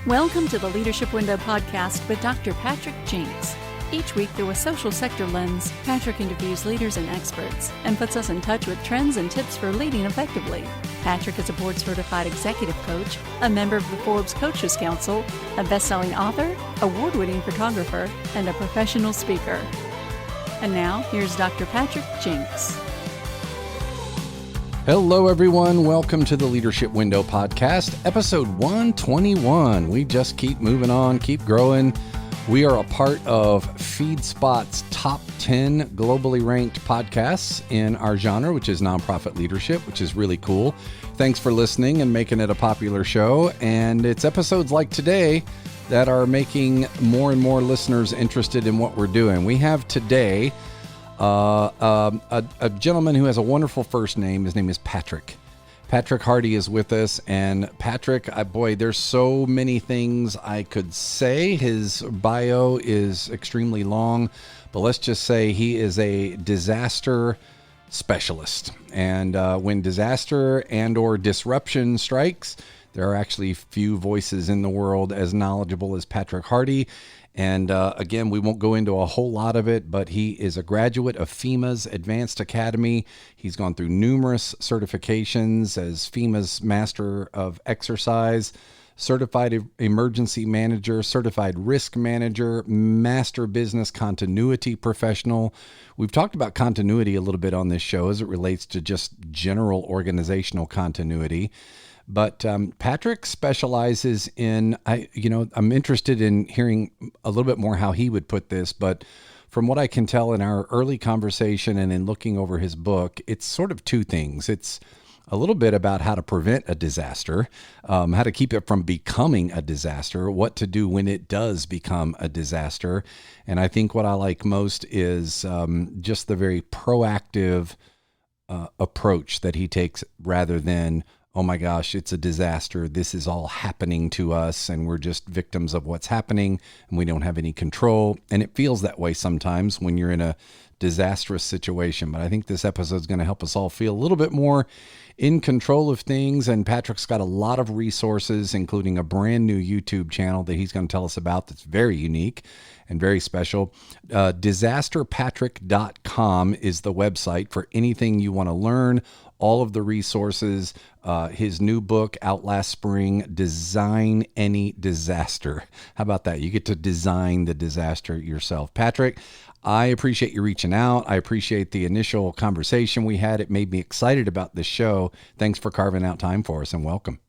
Welcome to the Leadership Window podcast with Dr. Patrick Jinks. Each week, through a social sector lens, Patrick interviews leaders and experts and puts us in touch with trends and tips for leading effectively. Patrick is a board-certified executive coach, a member of the Forbes Coaches Council, a best-selling author, award-winning photographer, and a professional speaker. And now, here's Dr. Patrick Jinks. Hello, everyone. Welcome to the Leadership Window podcast, episode 121. We just keep moving on, keep growing. We are a part of FeedSpot's top 10 globally ranked podcasts in our genre, which is nonprofit leadership, which is really cool. Thanks for listening and making it a popular show. And it's episodes like today that are making more and more listeners interested in what we're doing. We have today a gentleman who has a wonderful first name. His name is Patrick. Patrick Hardy is with us, and Patrick, there's so many things I could say. His bio is extremely long, but let's just say he is a disaster specialist. And when disaster and or disruption strikes, there are actually few voices in the world as knowledgeable as Patrick Hardy. And again, we won't go into a whole lot of it, but he is a graduate of FEMA's Advanced Academy. He's gone through numerous certifications as FEMA's Master of Exercise, Certified Emergency Manager, Certified Risk Manager, Master Business Continuity Professional. We've talked about continuity a little bit on this show as it relates to just general organizational continuity. But Patrick specializes in, I'm interested in hearing a little bit more how he would put this, but from what I can tell in our early conversation and in looking over his book, it's sort of two things. It's a little bit about how to prevent a disaster, how to keep it from becoming a disaster, what to do when it does become a disaster. And I think what I like most is just the very proactive approach that he takes rather than, oh my gosh, it's a disaster. This is all happening to us and we're just victims of what's happening and we don't have any control. And it feels that way sometimes when you're in a disastrous situation. But I think this episode is going to help us all feel a little bit more in control of things. And Patrick's got a lot of resources, including a brand new YouTube channel that he's going to tell us about that's very unique and very special. Disasterpatrick.com is the website for anything you want to learn. All of the resources, his new book out last spring, Design Any Disaster. How about that? You get to design the disaster yourself. Patrick, I appreciate you reaching out. I appreciate the initial conversation we had. It made me excited about this show. Thanks for carving out time for us and welcome.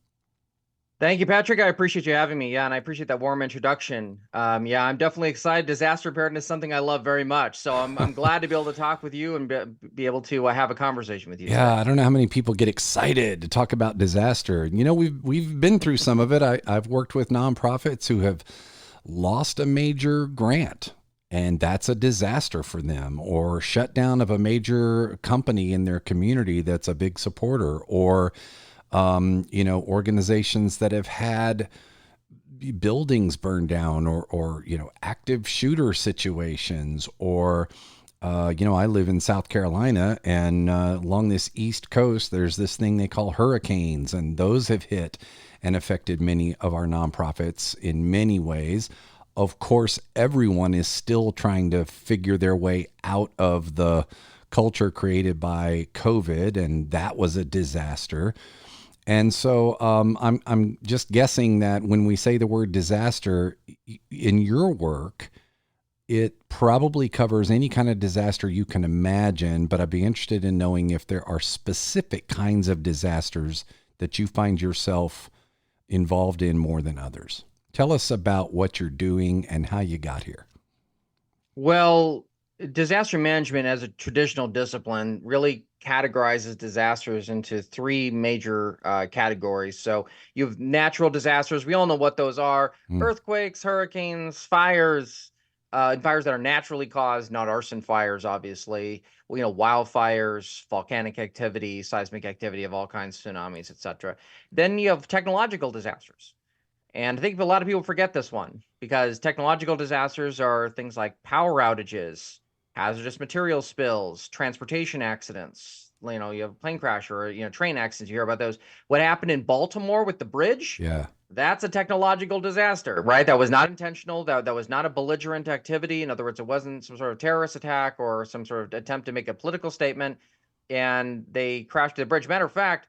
Thank you, Patrick. I appreciate you having me. Yeah, and I appreciate that warm introduction. I'm definitely excited. Disaster preparedness is something I love very much. So I'm glad to be able to talk with you and be able to have a conversation with you. Yeah, today. I don't know how many people get excited to talk about disaster. You know, we've been through some of it. I've worked with nonprofits who have lost a major grant, and that's a disaster for them, or shut down of a major company in their community that's a big supporter, or organizations that have had buildings burned down or active shooter situations, or, I live in South Carolina and along this East Coast, there's this thing they call hurricanes, and those have hit and affected many of our nonprofits in many ways. Of course, everyone is still trying to figure their way out of the culture created by COVID, and that was a disaster. And so I'm just guessing that when we say the word disaster in your work, it probably covers any kind of disaster you can imagine, but I'd be interested in knowing if there are specific kinds of disasters that you find yourself involved in more than others. Tell us about what you're doing and how you got here. Well, disaster management as a traditional discipline really categorizes disasters into three major categories. So you have natural disasters. We all know what those are. Earthquakes, hurricanes, fires, and fires that are naturally caused, not arson fires, obviously. Wildfires, volcanic activity, seismic activity of all kinds, tsunamis, etc. Then you have technological disasters. And I think a lot of people forget this one because technological disasters are things like power outages, hazardous material spills, transportation accidents. You have a plane crash or train accidents. You hear about those. What happened in Baltimore with the bridge? Yeah. That's a technological disaster, right? That was not intentional. That was not a belligerent activity. In other words, it wasn't some sort of terrorist attack or some sort of attempt to make a political statement. And they crashed the bridge. Matter of fact,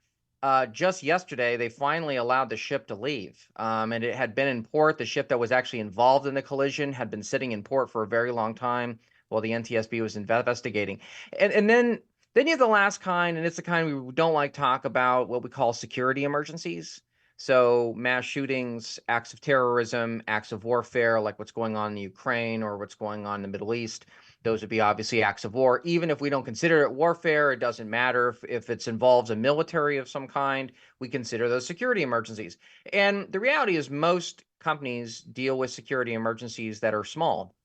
just yesterday, they finally allowed the ship to leave. And it had been in port. The ship that was actually involved in the collision had been sitting in port for a very long time while the NTSB was investigating. And then you have the last kind, and it's the kind we don't like talk about, what we call security emergencies. So mass shootings, acts of terrorism, acts of warfare, like what's going on in Ukraine or what's going on in the Middle East, those would be obviously acts of war. Even if we don't consider it warfare, it doesn't matter. If it involves a military of some kind, we consider those security emergencies. And the reality is most companies deal with security emergencies that are small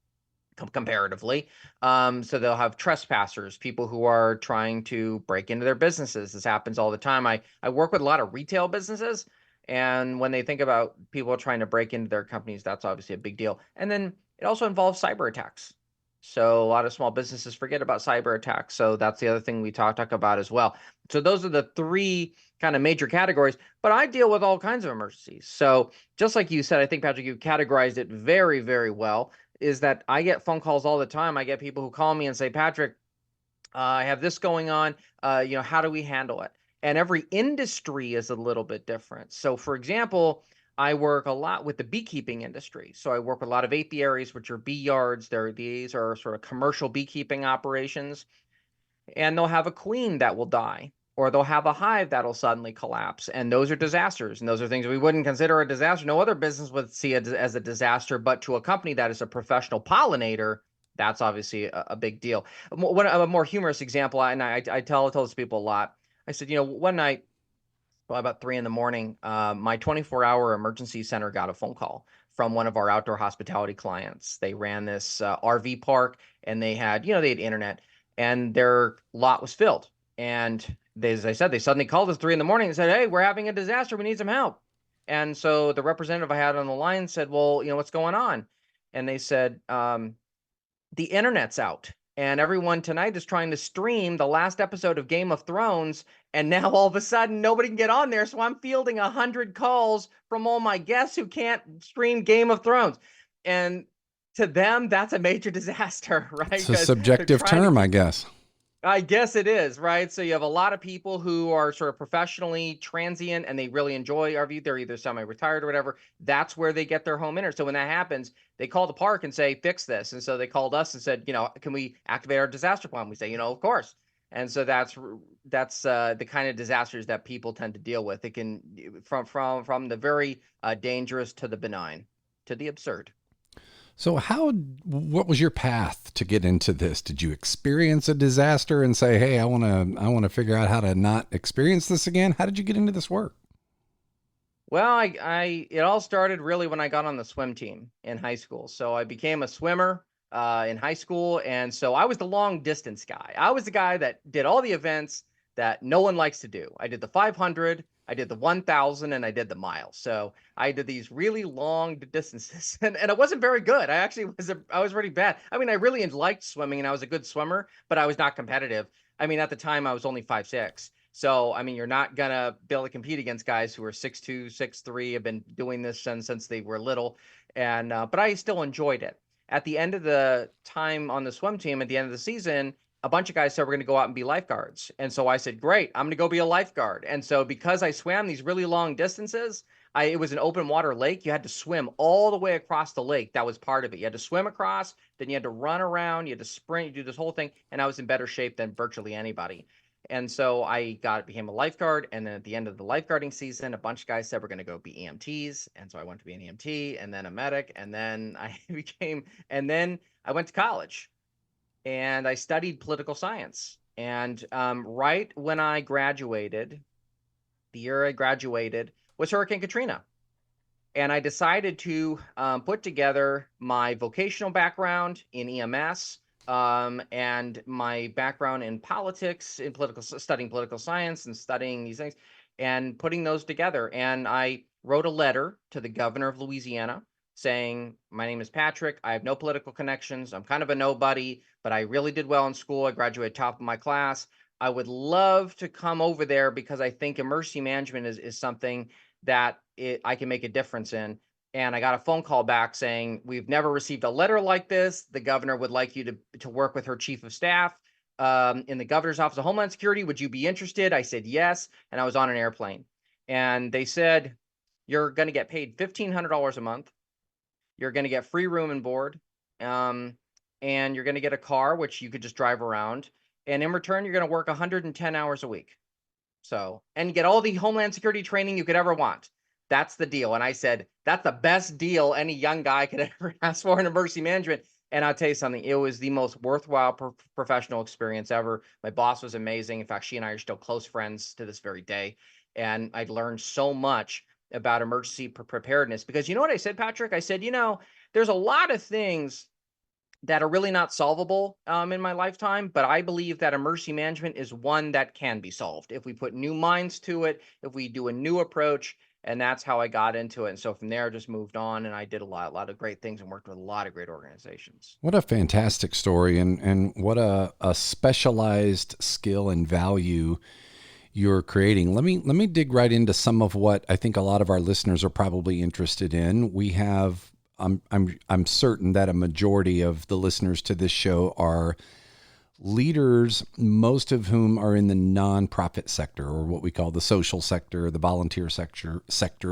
comparatively. So they'll have trespassers, people who are trying to break into their businesses. This happens all the time. I work with a lot of retail businesses. And when they think about people trying to break into their companies, that's obviously a big deal. And then it also involves cyber attacks. So a lot of small businesses forget about cyber attacks. So that's the other thing we talk about as well. So those are the three kind of major categories, but I deal with all kinds of emergencies. So just like you said, I think, Patrick, you categorized it very, very well, is that I get phone calls all the time. I get people who call me and say, Patrick, I have this going on. How do we handle it? And every industry is a little bit different. So for example, I work a lot with the beekeeping industry. So I work with a lot of apiaries, which are bee yards. These are sort of commercial beekeeping operations. And they'll have a queen that will die, or they'll have a hive that'll suddenly collapse. And those are disasters. And those are things we wouldn't consider a disaster. No other business would see it as a disaster, but to a company that is a professional pollinator, that's obviously a big deal. A more humorous example, and I tell this to people a lot. I said, one night, well, about 3 a.m, my 24-hour emergency center got a phone call from one of our outdoor hospitality clients. They ran this RV park, and they had internet, and their lot was filled. And as I said, they suddenly called us 3 a.m. and said, hey, we're having a disaster. We need some help. And so the representative I had on the line said, well, what's going on? And they said, the internet's out. And everyone tonight is trying to stream the last episode of Game of Thrones. And now all of a sudden, nobody can get on there. So I'm fielding 100 calls from all my guests who can't stream Game of Thrones. And to them, that's a major disaster, right? It's a subjective term, I guess. I guess it is, right? So you have a lot of people who are sort of professionally transient and they really enjoy RV. They're either semi-retired or whatever. That's where they get their home internet. So when that happens, they call the park and say, fix this. And so they called us and said, can we activate our disaster plan? We say, of course. And so that's the kind of disasters that people tend to deal with. It can from the very dangerous to the benign to the absurd. So what was your path to get into this? Did you experience a disaster and say, hey, I want to figure out how to not experience this again? How did you get into this work? Well, it all started really when I got on the swim team in high school. So I became a swimmer in high school. And so I was the long distance guy. I was the guy that did all the events that no one likes to do. I did the 500, I did the 1,000, and I did the mile. So I did these really long distances, and it wasn't very good. I was pretty bad. I mean, I really liked swimming, and I was a good swimmer, but I was not competitive. I mean, at the time, I was only 5'6". So, I mean, you're not going to be able to compete against guys who are 6'2", 6'3", have been doing this since they were little. And but I still enjoyed it. At the end of the time on the swim team, at the end of the season, a bunch of guys said we're going to go out and be lifeguards. And so I said, great, I'm going to go be a lifeguard. And so because I swam these really long distances, it was an open water lake. You had to swim all the way across the lake. That was part of it. You had to swim across, then you had to run around, you had to sprint, you do this whole thing. And I was in better shape than virtually anybody. And so I became a lifeguard. And then at the end of the lifeguarding season, a bunch of guys said we're going to go be EMTs. And so I went to be an EMT and then a medic. And then I went to college. And I studied political science. And right when I graduated, the year I graduated was Hurricane Katrina. And I decided to put together my vocational background in EMS and my background in politics, studying political science and studying these things, and putting those together. And I wrote a letter to the governor of Louisiana saying, my name is Patrick. I have no political connections. I'm kind of a nobody, but I really did well in school. I graduated top of my class. I would love to come over there because I think emergency management is something that I can make a difference in. And I got a phone call back saying, we've never received a letter like this. The governor would like you to work with her chief of staff in the governor's office of Homeland Security. Would you be interested? I said yes. And I was on an airplane. And they said, you're going to get paid $1,500 a month. You're going to get free room and board. And you're going to get a car, which you could just drive around. And in return, you're going to work 110 hours a week. So, and you get all the Homeland Security training you could ever want. That's the deal. And I said, that's the best deal any young guy could ever ask for in emergency management. And I'll tell you something, it was the most worthwhile professional experience ever. My boss was amazing. In fact, she and I are still close friends to this very day. And I learned so much about emergency preparedness because you know what I said, Patrick? I said, there's a lot of things that are really not solvable in my lifetime, but I believe that emergency management is one that can be solved if we put new minds to it, if we do a new approach, and that's how I got into it. And so from there, I just moved on, and I did a lot of great things and worked with a lot of great organizations. What a fantastic story, and what a specialized skill and value you're creating. Let me dig right into some of what I think a lot of our listeners are probably interested in. We have I'm certain that a majority of the listeners to this show are leaders, most of whom are in the nonprofit sector, or what we call the social sector, the volunteer sector,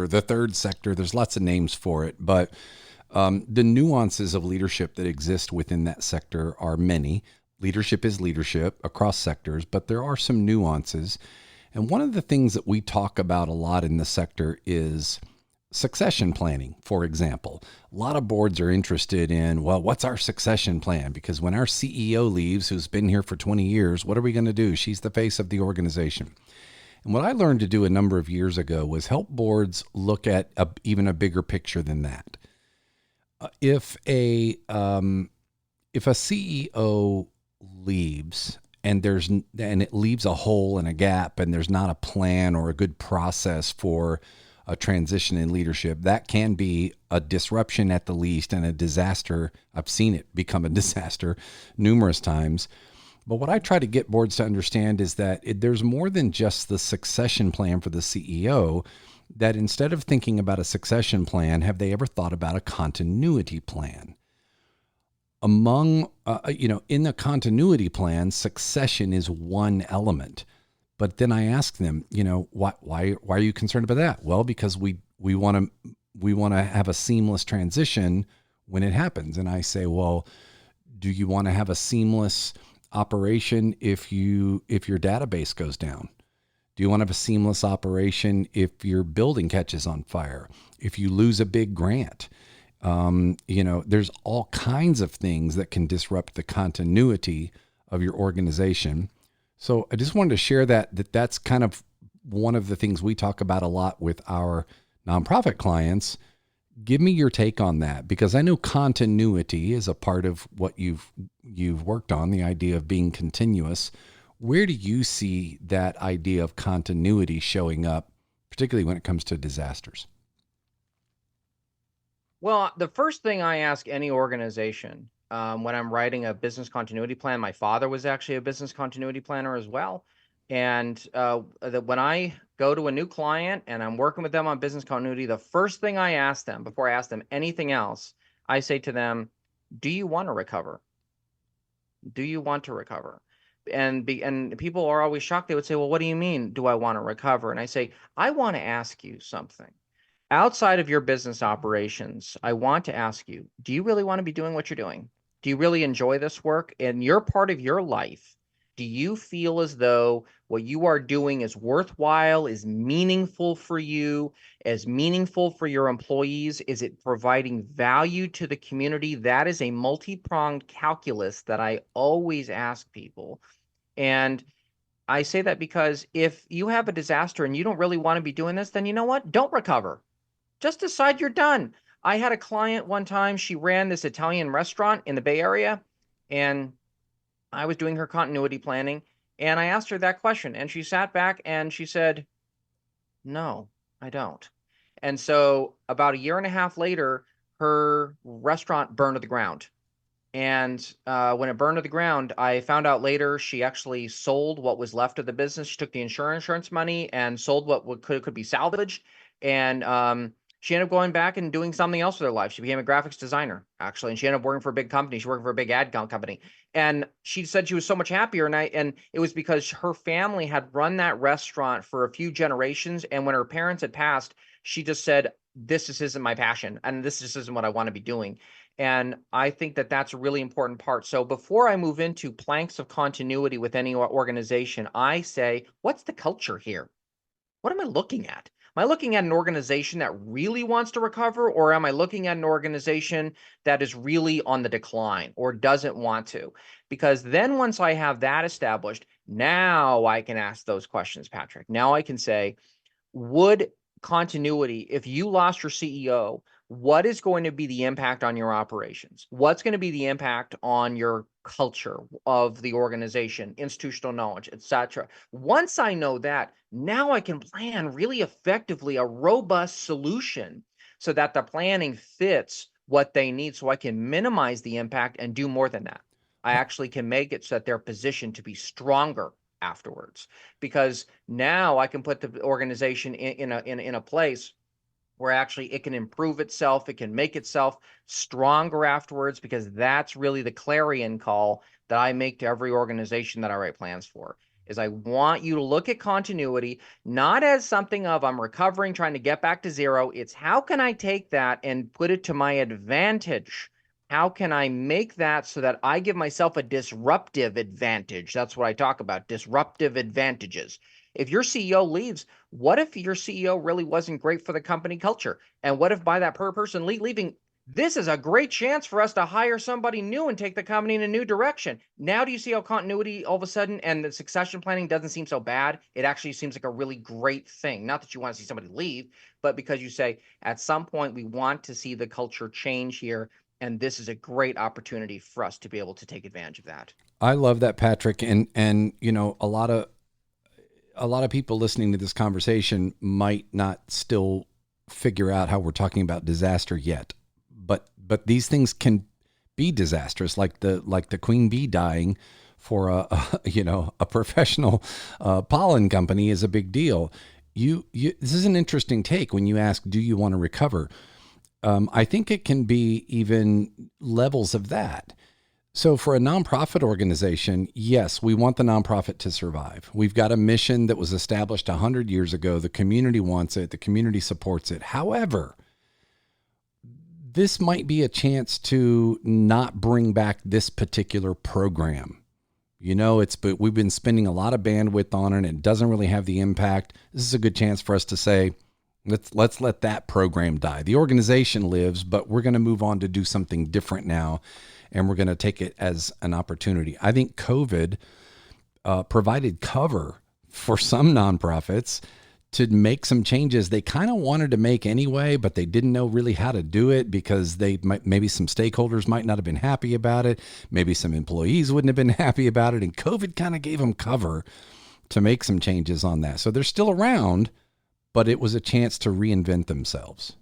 the third sector. There's lots of names for it, but the nuances of leadership that exist within that sector are many. Leadership is leadership across sectors, but there are some nuances. And one of the things that we talk about a lot in the sector is succession planning, for example. A lot of boards are interested in, well, what's our succession plan? Because when our CEO leaves, who's been here for 20 years, what are we going to do? She's the face of the organization. And what I learned to do a number of years ago was help boards look at even a bigger picture than that. If a CEO leaves and it leaves a hole and a gap, and there's not a plan or a good process for a transition in leadership, that can be a disruption at the least and a disaster. I've seen it become a disaster numerous times. But what I try to get boards to understand is that there's more than just the succession plan for the CEO, that instead of thinking about a succession plan, have they ever thought about a continuity plan? In the continuity plan, succession is one element. But then I ask them, why are you concerned about that? Well, because we want to have a seamless transition when it happens. And I say, well, do you want to have a seamless operation if your database goes down? Do you want to have a seamless operation if your building catches on fire? If you lose a big grant? There's all kinds of things that can disrupt the continuity of your organization. So I just wanted to share that's kind of one of the things we talk about a lot with our nonprofit clients. Give me your take on that, because I know continuity is a part of what you've worked on, the idea of being continuous. Where do you see that idea of continuity showing up, particularly when it comes to disasters? Well, the first thing I ask any organization when I'm writing a business continuity plan, my father was actually a business continuity planner as well. And when I go to a new client and I'm working with them on business continuity, the first thing I ask them before I ask them anything else, I say to them, do you want to recover? Do you want to recover? And people are always shocked. They would say, well, what do you mean, do I want to recover? And I say, I want to ask you something. Outside of your business operations, I want to ask you, do you really want to be doing what you're doing? Do you really enjoy this work? In your part of your life, do you feel as though what you are doing is worthwhile, is meaningful for you, is meaningful for your employees? Is it providing value to the community? That is a multi-pronged calculus that I always ask people. And I say that because if you have a disaster and you don't really want to be doing this, then you know what? Don't recover. Just decide you're done. I had a client one time, she ran this Italian restaurant in the Bay Area, and I was doing her continuity planning, and I asked her that question, and she sat back and she said, no, I don't. And so about a year and a half later, her restaurant burned to the ground. And when it burned to the ground, I found out later she actually sold what was left of the business. She took the insurance money and sold what could be salvaged. And she ended up going back and doing something else with her life. She became a graphics designer, actually, and she ended up working for a big company. She worked for a big ad company, and she said she was so much happier. And it was because her family had run that restaurant for a few generations, and when her parents had passed, she just said, "This just isn't my passion, and this just isn't what I want to be doing." And I think that that's a really important part. So before I move into planks of continuity with any organization, I say, what's the culture here? What am I looking at? Am I looking at an organization that really wants to recover, or am I looking at an organization that is really on the decline or doesn't want to? Because then once I have that established, now I can ask those questions, Patrick. Now I can say, would continuity, if you lost your CEO, what is going to be the impact on your operations? What's going to be the impact on your culture of the organization, institutional knowledge, etc.? Once I know that, now I can plan really effectively a robust solution so that the planning fits what they need, so I can minimize the impact and do more than that. I actually can make it so that they're positioned to be stronger afterwards, because now I can put the organization in a place where actually it can improve itself, it can make itself stronger afterwards, because that's really the clarion call that I make to every organization that I write plans for. Is I want you to look at continuity not as something of I'm recovering, trying to get back to zero. It's how can I take that and put it to my advantage? How can I make that so that I give myself a disruptive advantage? That's what I talk about, disruptive advantages. If your CEO leaves, what if your CEO really wasn't great for the company culture? And what if by that person leaving, this is a great chance for us to hire somebody new and take the company in a new direction? Now, do you see how continuity all of a sudden and the succession planning doesn't seem so bad? It actually seems like a really great thing. Not that you want to see somebody leave, but because you say, at some point, we want to see the culture change here. And this is a great opportunity for us to be able to take advantage of that. I love that, Patrick. And you know, a lot of people listening to this conversation might not still figure out how we're talking about disaster yet. But these things can be disastrous, like the queen bee dying for a professional pollen company is a big deal. This is an interesting take when you ask, do you want to recover? I think it can be even levels of that. So for a nonprofit organization, yes, we want the nonprofit to survive. We've got a mission that was established 100 years ago. The community wants it. The community supports it. However, this might be a chance to not bring back this particular program. You know, but we've been spending a lot of bandwidth on it and it doesn't really have the impact. This is a good chance for us to say, let's let that program die. The organization lives, but we're going to move on to do something different now. And we're going to take it as an opportunity. I think COVID provided cover for some nonprofits to make some changes they kind of wanted to make anyway, but they didn't know really how to do it because maybe some stakeholders might not have been happy about it. Maybe some employees wouldn't have been happy about it. And COVID kind of gave them cover to make some changes on that. So they're still around, but it was a chance to reinvent themselves.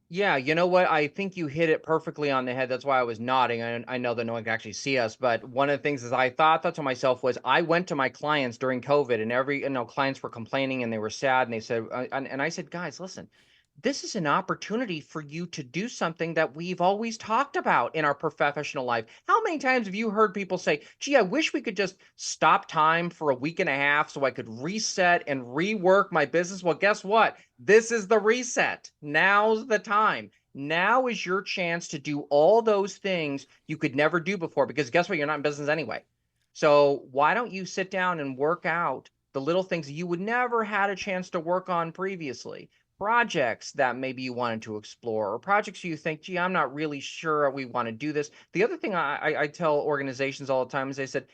Yeah, you know what? I think you hit it perfectly on the head. That's why I was nodding. I know that no one can actually see us, but one of the things is I thought that to myself was I went to my clients during COVID, and clients were complaining and they were sad, and they said, and I said, guys, listen, this is an opportunity for you to do something that we've always talked about in our professional life. How many times have you heard people say, gee, I wish we could just stop time for a week and a half so I could reset and rework my business? Well, guess what? This is the reset. Now's the time. Now is your chance to do all those things you could never do before, because guess what? You're not in business anyway. So why don't you sit down and work out the little things you would never had a chance to work on previously? Projects that maybe you wanted to explore, or projects you think, gee, I'm not really sure we want to do this. The other thing I tell organizations all the time is, I said,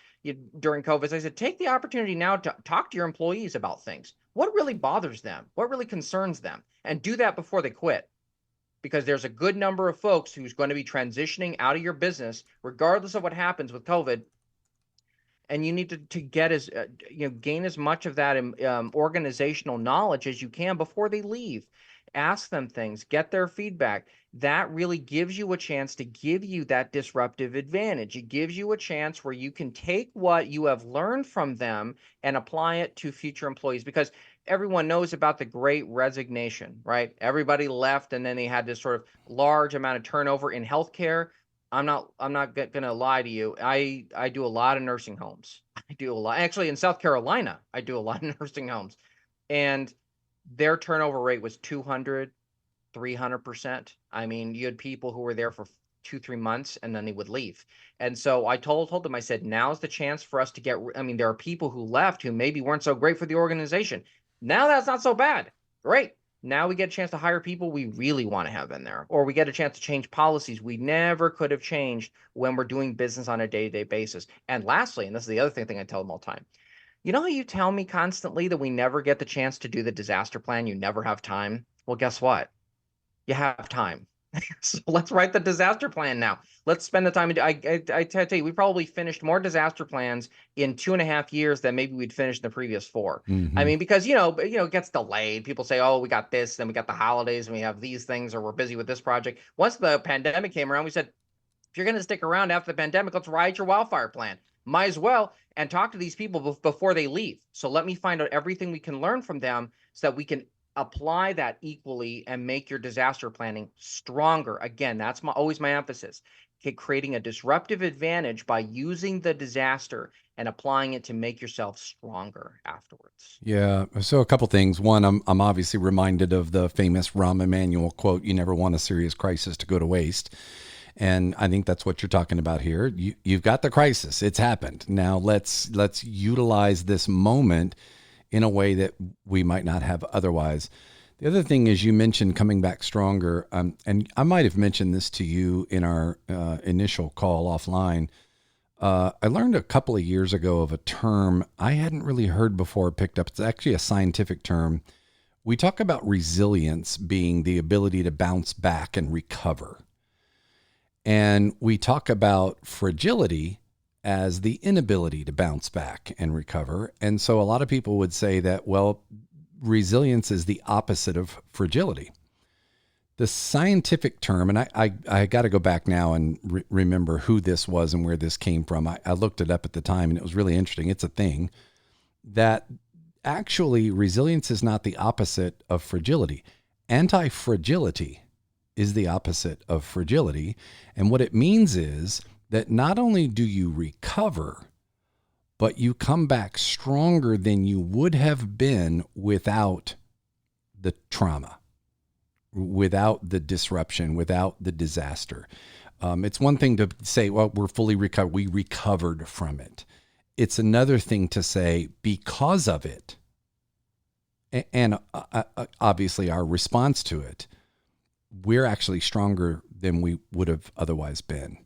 during COVID, I said, take the opportunity now to talk to your employees about things. What really bothers them? What really concerns them? And do that before they quit. Because there's a good number of folks who's going to be transitioning out of your business, regardless of what happens with COVID. And you need to get gain as much of that organizational knowledge as you can before they leave. ask them things, get their feedback. That really gives you a chance to give you that disruptive advantage. It gives you a chance where you can take what you have learned from them and apply it to future employees, because everyone knows about the great resignation, right? Everybody left, and then they had this sort of large amount of turnover in healthcare. I'm not going to lie to you. I do a lot of nursing homes. I do a lot. Actually, in South Carolina, I do a lot of nursing homes. And their turnover rate was 200, 300%. I mean, you had people who were there for 2, 3 months and then they would leave. And so I told them, I said, now's the chance for us to get, I mean, there are people who left who maybe weren't so great for the organization. Now that's not so bad. Great. Now we get a chance to hire people we really want to have in there, or we get a chance to change policies we never could have changed when we're doing business on a day-to-day basis. And lastly, and this is the other thing I tell them all the time, you know how you tell me constantly that we never get the chance to do the disaster plan, you never have time? Well, guess what? You have time. So let's write the disaster plan now. Let's spend the time. I tell you, we probably finished more disaster plans in 2.5 years than maybe we'd finished in the previous 4. I mean, because it gets delayed. People say, "Oh, we got this, then we got the holidays, and we have these things, or we're busy with this project." Once the pandemic came around, we said, if you're going to stick around after the pandemic, let's write your wildfire plan. Might as well, and talk to these people before they leave. So let me find out everything we can learn from them so that we can apply that equally and make your disaster planning stronger. Again, that's always my emphasis. Okay, creating a disruptive advantage by using the disaster and applying it to make yourself stronger afterwards. Yeah. So a couple things. One, I'm obviously reminded of the famous Rahm Emanuel quote, "You never want a serious crisis to go to waste." And I think that's what you're talking about here. You've got the crisis. It's happened. Now let's utilize this moment in a way that we might not have otherwise. The other thing is, you mentioned coming back stronger. And I might have mentioned this to you in our initial call offline. I learned a couple of years ago of a term I hadn't really heard before, picked up. It's actually a scientific term. We talk about resilience being the ability to bounce back and recover. And we talk about fragility as the inability to bounce back and recover. And so a lot of people would say that, well, resilience is the opposite of fragility. The scientific term, and I got to go back now and remember who this was and where this came from. I looked it up at the time, and it was really interesting. It's a thing that actually resilience is not the opposite of fragility. Antifragility is the opposite of fragility. And what it means is that not only do you recover, but you come back stronger than you would have been without the trauma, without the disruption, without the disaster. It's one thing to say, well, we're fully recovered. We recovered from it. It's another thing to say, because of it, and obviously our response to it, we're actually stronger than we would have otherwise been.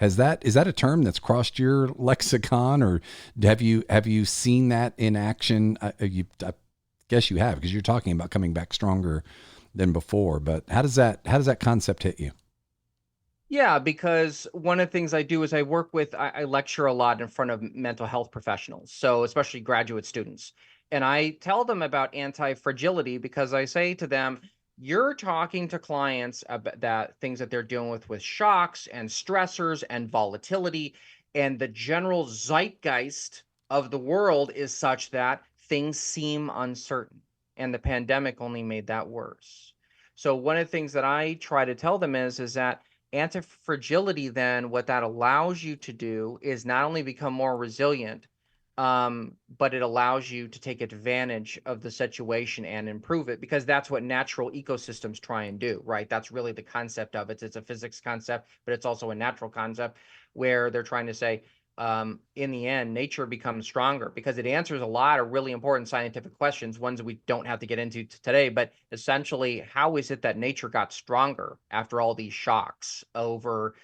Is that a term that's crossed your lexicon, or have you seen that in action? I guess you have, because you're talking about coming back stronger than before. But how does that concept hit you? Yeah, because one of the things I do is I lecture a lot in front of mental health professionals, so especially graduate students. And I tell them about anti-fragility because I say to them, you're talking to clients about that things that they're dealing with shocks and stressors and volatility, and the general zeitgeist of the world is such that things seem uncertain, and the pandemic only made that worse. So one of the things that I try to tell them is that anti-fragility, then what that allows you to do is not only become more resilient, but it allows you to take advantage of the situation and improve it, because that's what natural ecosystems try and do, right? That's really the concept of it. It's a physics concept, but it's also a natural concept where they're trying to say, in the end, nature becomes stronger because it answers a lot of really important scientific questions, ones that we don't have to get into today. But essentially, how is it that nature got stronger after all these shocks over,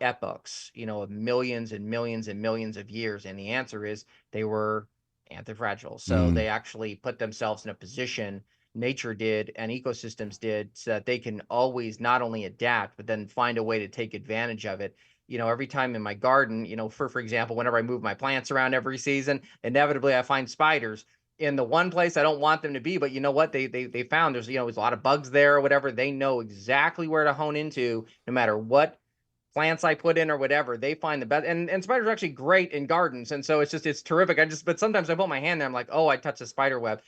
epochs, of millions and millions and millions of years? And the answer is they were antifragile. So they actually put themselves in a position, nature did and ecosystems did, so that they can always not only adapt, but then find a way to take advantage of it. Every time in my garden, for example, whenever I move my plants around every season, inevitably I find spiders. in the one place I don't want them to be. But you know what? They found there's, there's a lot of bugs there or whatever. They know exactly where to hone into, no matter what plants I put in or whatever. They find the best. And spiders are actually great in gardens. And so it's terrific. But sometimes I put my hand there, I'm like, oh, I touched a spider web.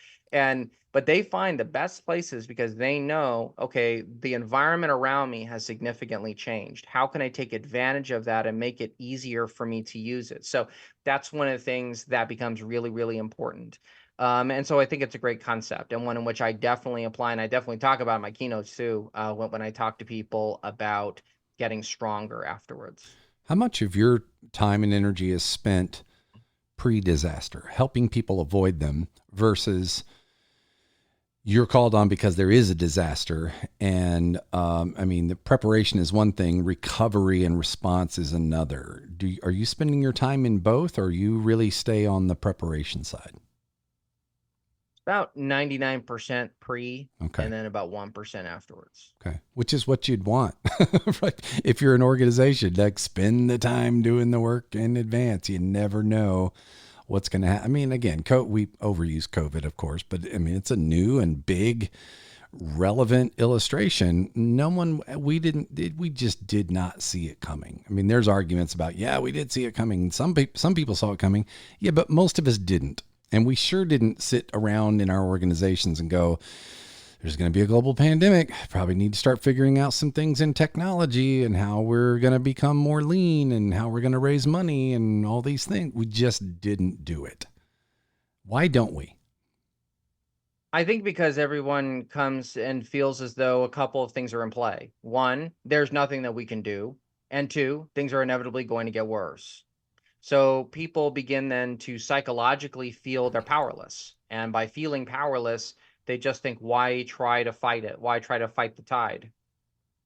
But they find the best places because they know, okay, the environment around me has significantly changed. How can I take advantage of that and make it easier for me to use it? So that's one of the things that becomes really, really important. And so I think it's a great concept, and one in which I definitely apply, and I definitely talk about in my keynotes too, when I talk to people about getting stronger afterwards. How much of your time and energy is spent pre-disaster, helping people avoid them, versus you're called on because there is a disaster? And I mean, the preparation is one thing, recovery and response is another. Are you spending your time in both, or you really stay on the preparation side? About 99% pre, Okay. and then about 1% afterwards. Okay. Which is what you'd want, right? If you're an organization, like, spend the time doing the work in advance. You never know what's going to happen. I mean, again, we overuse COVID, of course, but I mean, it's a new and big relevant illustration. We just did not see it coming. I mean, there's arguments about, yeah, we did see it coming. Some people saw it coming. Yeah, but most of us didn't. And we sure didn't sit around in our organizations and go, there's going to be a global pandemic. Probably need to start figuring out some things in technology and how we're going to become more lean and how we're going to raise money and all these things. We just didn't do it. Why don't we? I think because everyone comes and feels as though a couple of things are in play. One, there's nothing that we can do. And two, things are inevitably going to get worse. So people begin then to psychologically feel they're powerless. And by feeling powerless, they just think, why try to fight it? Why try to fight the tide?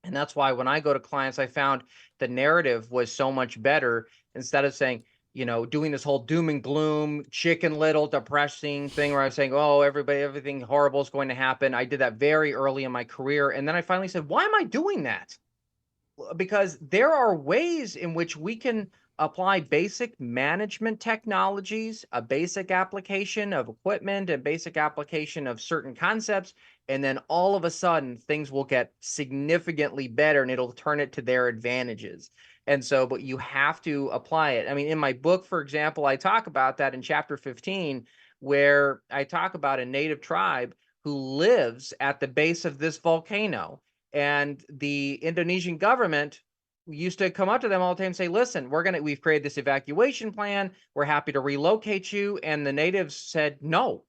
And that's why when I go to clients, I found the narrative was so much better. Instead of saying, doing this whole doom and gloom, chicken little depressing thing where I was saying, oh, everything horrible is going to happen. I did that very early in my career. And then I finally said, why am I doing that? Because there are ways in which we can apply basic management technologies, a basic application of equipment, a basic application of certain concepts, and then all of a sudden things will get significantly better and it'll turn it to their advantages. And so, but you have to apply it. I mean, in my book, for example, I talk about that in chapter 15, where I talk about a native tribe who lives at the base of this volcano. And the Indonesian government used to come up to them all the time and say, listen, we've created this evacuation plan. We're happy to relocate you. And the natives said no,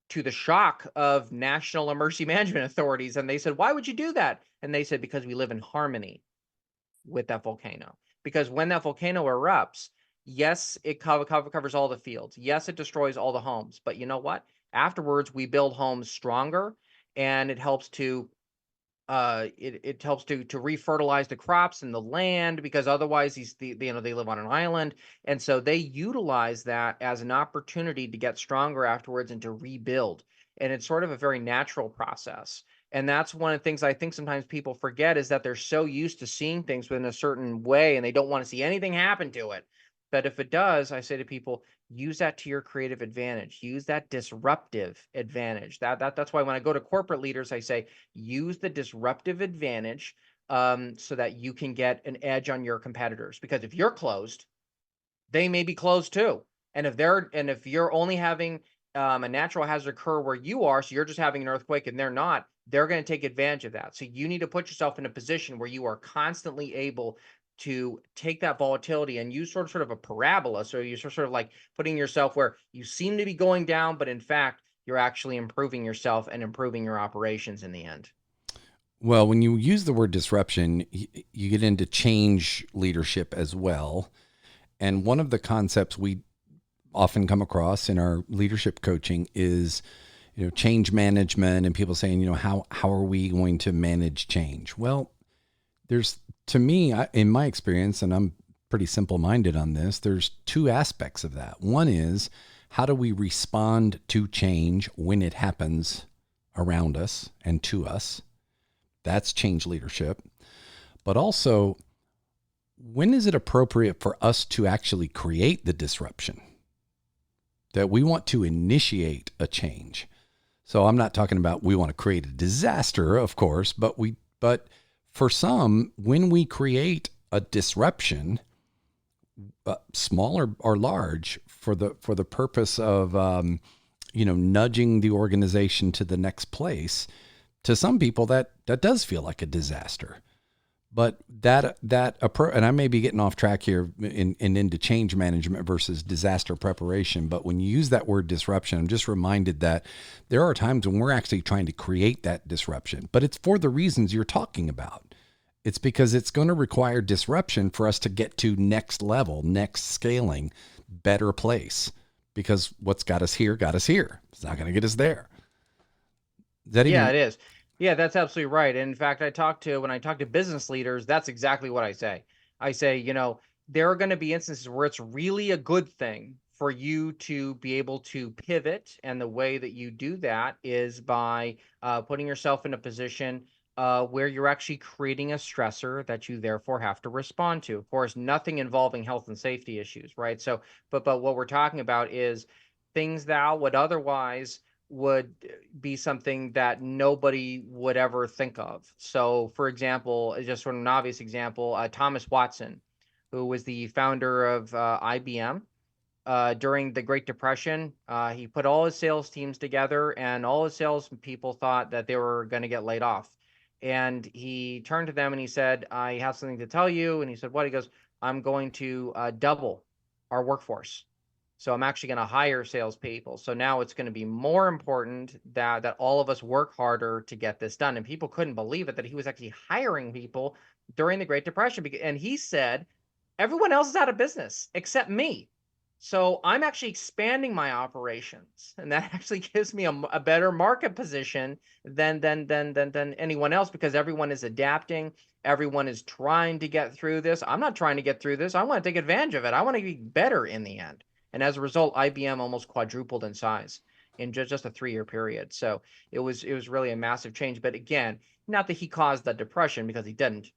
to the shock of national emergency management authorities. And they said, why would you do that? And they said, because we live in harmony with that volcano. Because when that volcano erupts, yes, it covers all the fields. Yes, it destroys all the homes. But you know what? Afterwards, we build homes stronger, and it helps to it helps to refertilize the crops and the land, because otherwise they live on an island. And so they utilize that as an opportunity to get stronger afterwards and to rebuild. And it's sort of a very natural process. And that's one of the things I think sometimes people forget, is that they're so used to seeing things in a certain way and they don't want to see anything happen to it. But if it does, I say to people, use that to your creative advantage. Use that disruptive advantage. That's why when I go to corporate leaders, I say, use the disruptive advantage so that you can get an edge on your competitors. Because if you're closed, they may be closed too. And if you're only having a natural hazard occur where you are, so you're just having an earthquake and they're not, they're going to take advantage of that. So you need to put yourself in a position where you are constantly able to take that volatility and use sort of a parabola. So you're sort of like putting yourself where you seem to be going down, but in fact, you're actually improving yourself and improving your operations in the end. Well, when you use the word disruption, you get into change leadership as well. And one of the concepts we often come across in our leadership coaching is, change management, and people saying, how are we going to manage change? Well, to me, in my experience, and I'm pretty simple-minded on this, there's two aspects of that. One is, how do we respond to change when it happens around us and to us? That's change leadership. But also, when is it appropriate for us to actually create the disruption? that we want to initiate a change. So I'm not talking about we want to create a disaster, of course, but for some, when we create a disruption, small or large, for the purpose of nudging the organization to the next place, to some people that does feel like a disaster. But that approach, and I may be getting off track here into change management versus disaster preparation, but when you use that word disruption, I'm just reminded that there are times when we're actually trying to create that disruption, but it's for the reasons you're talking about. It's because it's going to require disruption for us to get to next level, next scaling, better place. Because what's got us here. It's not going to get us there. It is. Yeah, that's absolutely right. And in fact, when I talk to business leaders, that's exactly what I say. I say, there are going to be instances where it's really a good thing for you to be able to pivot. And the way that you do that is by putting yourself in a position where you're actually creating a stressor that you therefore have to respond to. Of course, nothing involving health and safety issues, right? So, but what we're talking about is things that would otherwise would be something that nobody would ever think of. So, for example, just sort of an obvious example, Thomas Watson, who was the founder of IBM. During the Great Depression, he put all his sales teams together, and all his sales people thought that they were going to get laid off. And he turned to them and he said, I have something to tell you. And he said, what? He goes, I'm going to double our workforce. So I'm actually going to hire salespeople. So now it's going to be more important that all of us work harder to get this done. And people couldn't believe it, that he was actually hiring people during the Great Depression. And he said, everyone else is out of business except me. So I'm actually expanding my operations, and that actually gives me a better market position than anyone else, because everyone is adapting. Everyone is trying to get through this. I'm not trying to get through this. I want to take advantage of it. I want to be better in the end. And as a result, IBM almost quadrupled in size in just a 3-year period. So it was really a massive change. But again, not that he caused the depression, because he didn't,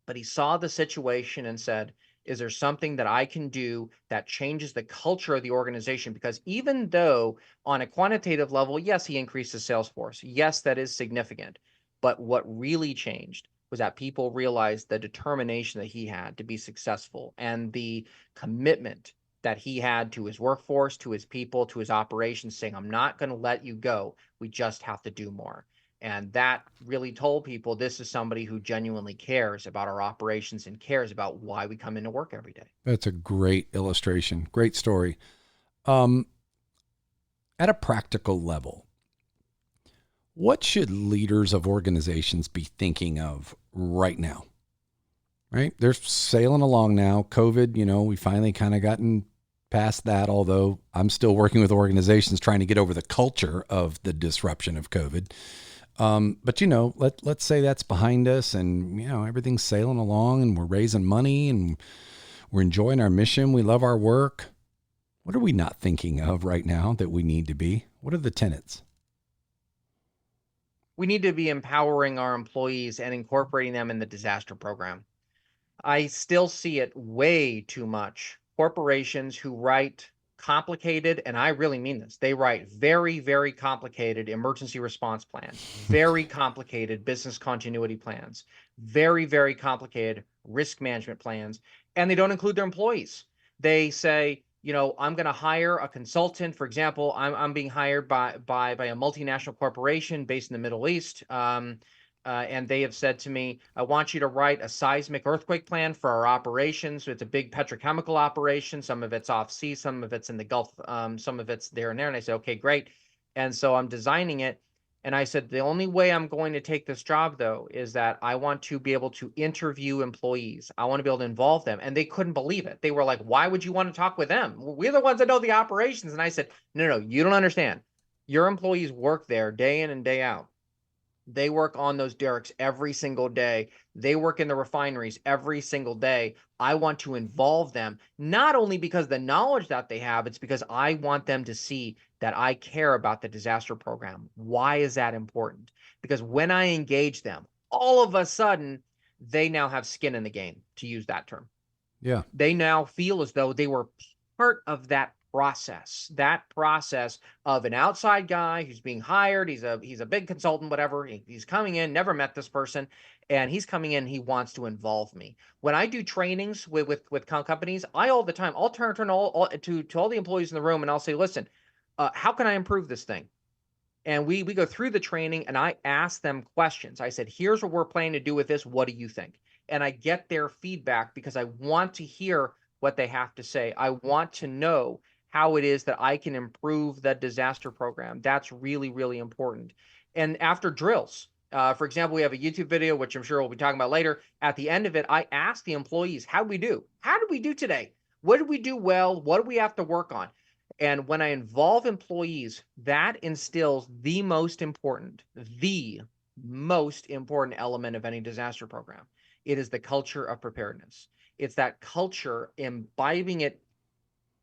but he saw the situation and said, is there something that I can do that changes the culture of the organization? Because even though on a quantitative level, yes, he increased his sales force. Yes, that is significant. But what really changed was that people realized the determination that he had to be successful, and the commitment that he had to his workforce, to his people, to his operations, saying, I'm not going to let you go. We just have to do more. And that really told people, this is somebody who genuinely cares about our operations and cares about why we come into work every day. That's a great illustration. Great story. At a practical level, what should leaders of organizations be thinking of right now? Right? They're sailing along now. COVID, we finally kind of gotten past that, although I'm still working with organizations trying to get over the culture of the disruption of COVID. But let's say that's behind us, and everything's sailing along, and we're raising money, and we're enjoying our mission. We love our work. What are we not thinking of right now that we need to be? What are the tenets? We need to be empowering our employees and incorporating them in the disaster program. I still see it way too much. Corporations who write complicated, and I really mean this, they write very, very complicated emergency response plans, very complicated business continuity plans, very, very complicated risk management plans, and they don't include their employees. They say, I'm going to hire a consultant. For example, I'm being hired by a multinational corporation based in the Middle East. And they have said to me, I want you to write a seismic earthquake plan for our operations. So it's a big petrochemical operation. Some of it's off sea, some of it's in the Gulf, some of it's there and there. And I said, okay, great. And so I'm designing it. And I said, the only way I'm going to take this job, though, is that I want to be able to interview employees. I want to be able to involve them. And they couldn't believe it. They were like, why would you want to talk with them? We're the ones that know the operations. And I said, no, you don't understand. Your employees work there day in and day out. They work on those derricks every single day. They work in the refineries every single day. I want to involve them, not only because the knowledge that they have, it's because I want them to see that I care about the disaster program. Why is that important? Because when I engage them, all of a sudden, they now have skin in the game, to use that term. Yeah. They now feel as though they were part of that process of an outside guy who's being hired. He's a big consultant, whatever. He's coming in, never met this person, and he's coming in. He wants to involve me. When I do trainings with companies, all the time I'll turn to all the employees in the room and I'll say, listen, how can I improve this thing? And we go through the training and I ask them questions. I said, here's what we're planning to do with this. What do you think? And I get their feedback because I want to hear what they have to say. I want to know how it is that I can improve the disaster program. That's really, really important. And after drills, for example, we have a YouTube video, which I'm sure we'll be talking about later. At the end of it, I ask the employees, how did we do? How did we do today? What did we do well? What do we have to work on? And when I involve employees, that instills the most important element of any disaster program. It is the culture of preparedness. It's that culture, imbibing it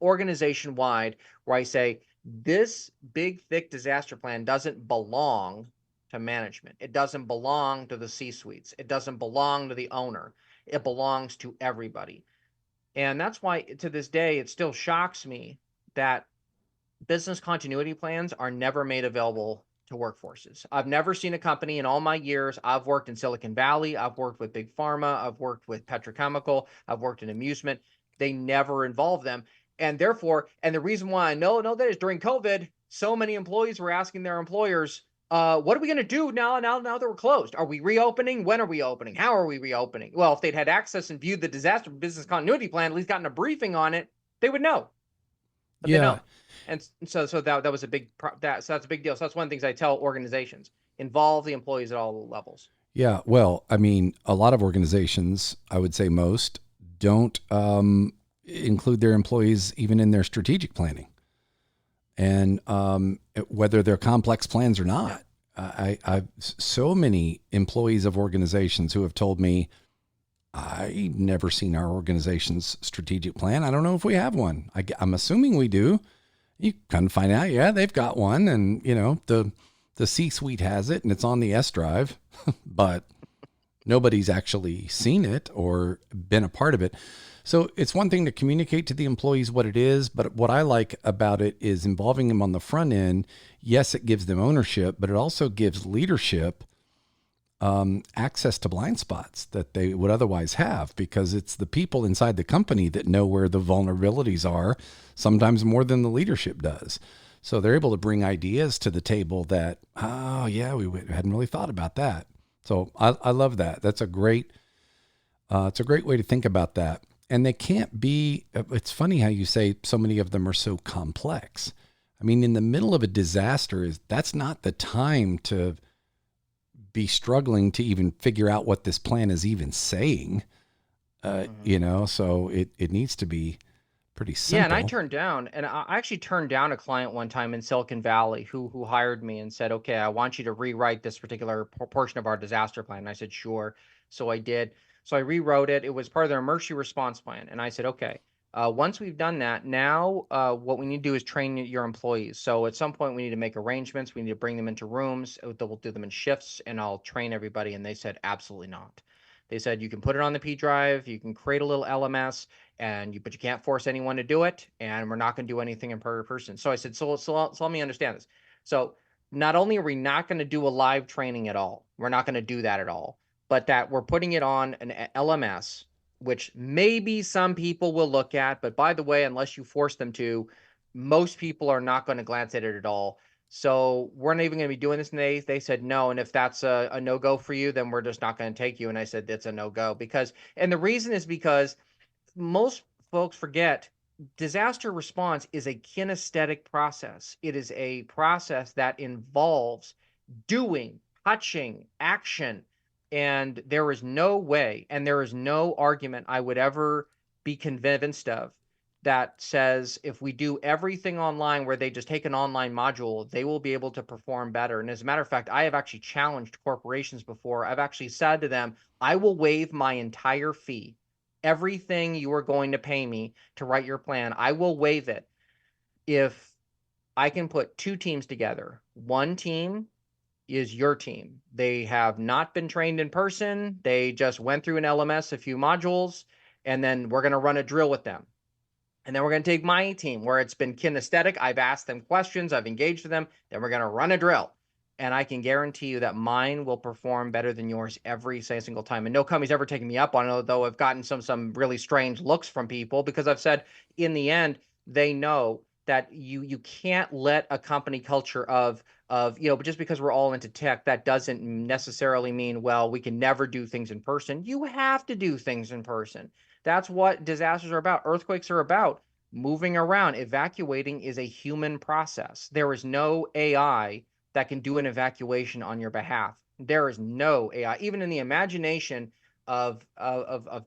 organization-wide, where I say, this big, thick disaster plan doesn't belong to management. It doesn't belong to the C-suites. It doesn't belong to the owner. It belongs to everybody. And that's why, to this day, it still shocks me that business continuity plans are never made available to workforces. I've never seen a company in all my years. I've worked in Silicon Valley. I've worked with big pharma. I've worked with petrochemical. I've worked in amusement. They never involve them. And therefore, and the reason why I know that is during COVID, so many employees were asking their employers, what are we going to do now that we're closed? Are we reopening? When are we opening? How are we reopening? Well, if they'd had access and viewed the disaster business continuity plan, at least gotten a briefing on it, they would know. But they don't. And so that was a big so that's a big deal. So that's one of the things I tell organizations: involve the employees at all levels. Yeah, well, I mean, a lot of organizations, I would say most, don't include their employees even in their strategic planning, and whether they're complex plans or not. I've so many employees of organizations who have told me, I've never seen our organization's strategic plan. I don't know if we have one. I'm assuming we do. You kind of find out, yeah, they've got one, and the C-suite has it, and it's on the S drive, but nobody's actually seen it or been a part of it. So it's one thing to communicate to the employees what it is, but what I like about it is involving them on the front end. Yes, it gives them ownership, but it also gives leadership access to blind spots that they would otherwise have, because it's the people inside the company that know where the vulnerabilities are, sometimes more than the leadership does. So they're able to bring ideas to the table that, oh yeah, we hadn't really thought about that. So I love that. That's a great, it's a great way to think about that. And they can't be, it's funny how you say so many of them are so complex. I mean, in the middle of a disaster, that's not the time to be struggling to even figure out what this plan is even saying, so it needs to be pretty simple. Yeah, and I actually turned down a client one time in Silicon Valley who hired me and said, okay, I want you to rewrite this particular portion of our disaster plan. And I said, sure. So I did. So I rewrote it. It was part of their emergency response plan. And I said, okay, once we've done that, now what we need to do is train your employees. So at some point we need to make arrangements. We need to bring them into rooms. We'll do them in shifts, and I'll train everybody. And they said, absolutely not. They said, you can put it on the P drive, you can create a little LMS, but you can't force anyone to do it. And we're not going to do anything in per person. So I said, so let me understand this. So not only are we not going to do a live training at all, we're not going to do that at all, but that we're putting it on an LMS, which maybe some people will look at, but by the way, unless you force them to, most people are not going to glance at it at all. So we're not even going to be doing this. And they said no. And if that's a no-go for you, then we're just not going to take you. And I said, that's a no-go, and the reason is because most folks forget disaster response is a kinesthetic process. It is a process that involves doing, touching, action. And there is no way, and there is no argument I would ever be convinced of that says if we do everything online where they just take an online module, they will be able to perform better. And as a matter of fact, I have actually challenged corporations before. I've actually said to them, I will waive my entire fee. Everything you are going to pay me to write your plan, I will waive it if I can put two teams together. One team is your team. They have not been trained in person. They just went through an LMS, a few modules, and then we're going to run a drill with them. And then we're going to take my team where it's been kinesthetic. I've asked them questions, I've engaged them. Then we're going to run a drill. And I can guarantee you that mine will perform better than yours every single time. And no company's ever taken me up on it, though I've gotten some really strange looks from people, because I've said in the end, they know that you can't let a company culture of just because we're all into tech, that doesn't necessarily mean, well, we can never do things in person. You have to do things in person. That's what disasters are about. Earthquakes are about moving around. Evacuating is a human process. There is no AI that can do an evacuation on your behalf. There is no AI, even in the imagination of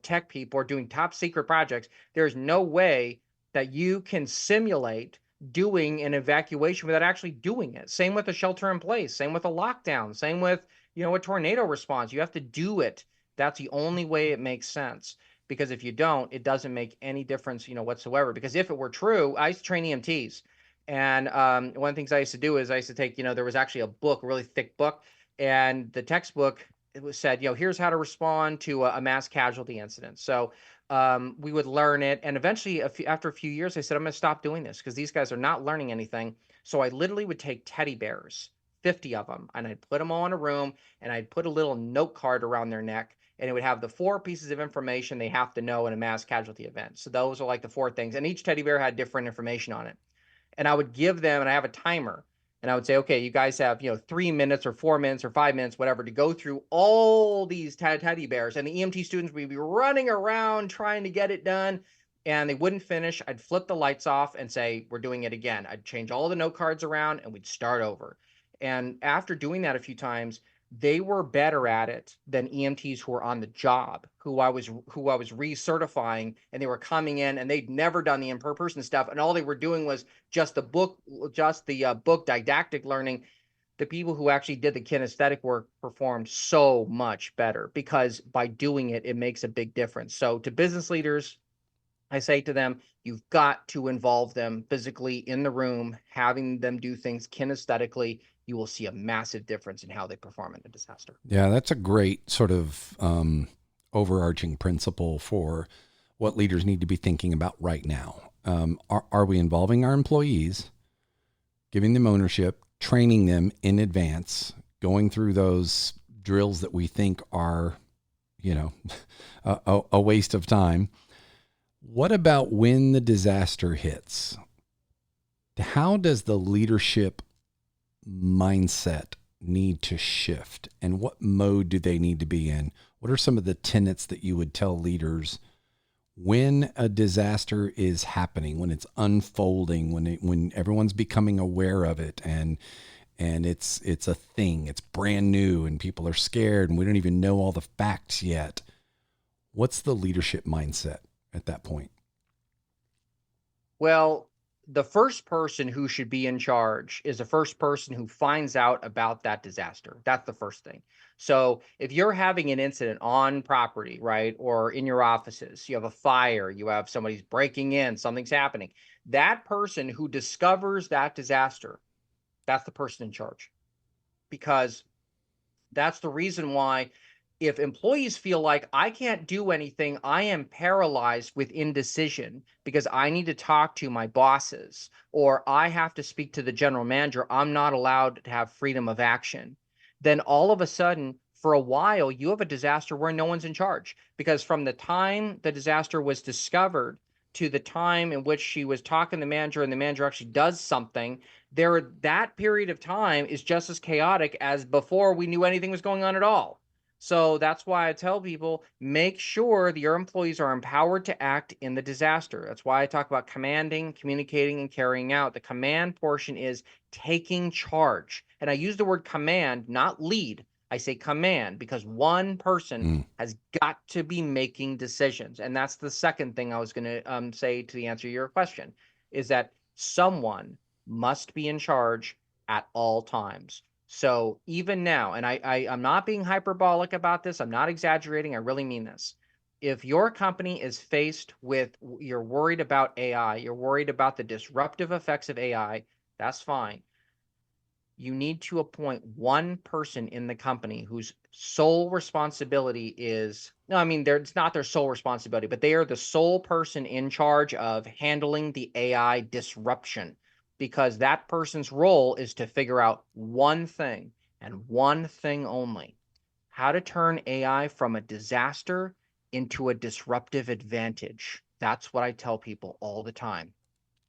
tech people or doing top secret projects. There's no way that you can simulate doing an evacuation without actually doing it. Same with a shelter in place, same with a lockdown, same with, a tornado response. You have to do it. That's the only way it makes sense. Because if you don't, it doesn't make any difference, whatsoever. Because if it were true, I used to train EMTs. And one of the things I used to do is I used to take, there was actually a book, a really thick book, and the textbook, it was said, here's how to respond to a mass casualty incident. So we would learn it. And eventually, after a few years, I said, I'm going to stop doing this because these guys are not learning anything. So I literally would take teddy bears, 50 of them, and I'd put them all in a room, and I'd put a little note card around their neck, and it would have the 4 pieces of information they have to know in a mass casualty event. So those are like the 4 things. And each teddy bear had different information on it. And I would give them, and I have a timer, and I would say, okay, you guys have, 3 minutes or 4 minutes or 5 minutes, whatever, to go through all these teddy bears. And the EMT students would be running around trying to get it done, and they wouldn't finish. I'd flip the lights off and say, we're doing it again. I'd change all the note cards around, and we'd start over. And after doing that a few times, they were better at it than EMTs who were on the job, who I was recertifying, and they were coming in and they'd never done the in-person stuff, and all they were doing was just the book didactic learning. The people who actually did the kinesthetic work performed so much better because by doing it, it makes a big difference. So to business leaders, I say to them, you've got to involve them physically in the room, having them do things kinesthetically. You will see a massive difference in how they perform in a disaster. Yeah, that's a great sort of overarching principle for what leaders need to be thinking about right now. Are we involving our employees, giving them ownership, training them in advance, going through those drills that we think are, a waste of time? What about when the disaster hits? How does the leadership mindset need to shift, and what mode do they need to be in? What are some of the tenets that you would tell leaders when a disaster is happening, when it's unfolding, when everyone's becoming aware of it, and it's a thing, it's brand new, and people are scared, and we don't even know all the facts yet? What's the leadership mindset at that point? Well, the first person who should be in charge is the first person who finds out about that disaster. That's the first thing. So if you're having an incident on property, right, or in your offices, you have a fire, you have somebody's breaking in, something's happening, that person who discovers that disaster, that's the person in charge. Because that's the reason why, if employees feel like I can't do anything, I am paralyzed with indecision because I need to talk to my bosses, or I have to speak to the general manager, I'm not allowed to have freedom of action, then all of a sudden, for a while, you have a disaster where no one's in charge. Because from the time the disaster was discovered to the time in which she was talking to the manager and the manager actually does something, that period of time is just as chaotic as before we knew anything was going on at all. So that's why I tell people, make sure that your employees are empowered to act in the disaster. That's why I talk about commanding, communicating, and carrying out. The command portion is taking charge. And I use the word command, not lead. I say command because one person has got to be making decisions. And that's the second thing I was going to say to the answer to your question, is that someone must be in charge at all times. So even now, and I'm not being hyperbolic about this, I'm not exaggerating, I really mean this. If your company is faced with, you're worried about AI, you're worried about the disruptive effects of AI, that's fine. you need to appoint one person in the company whose sole responsibility is, no, I mean, it's not their sole responsibility, but they are the sole person in charge of handling the AI disruption, because that person's role is to figure out one thing and one thing only: how to turn AI from a disaster into a disruptive advantage. That's what I tell people all the time.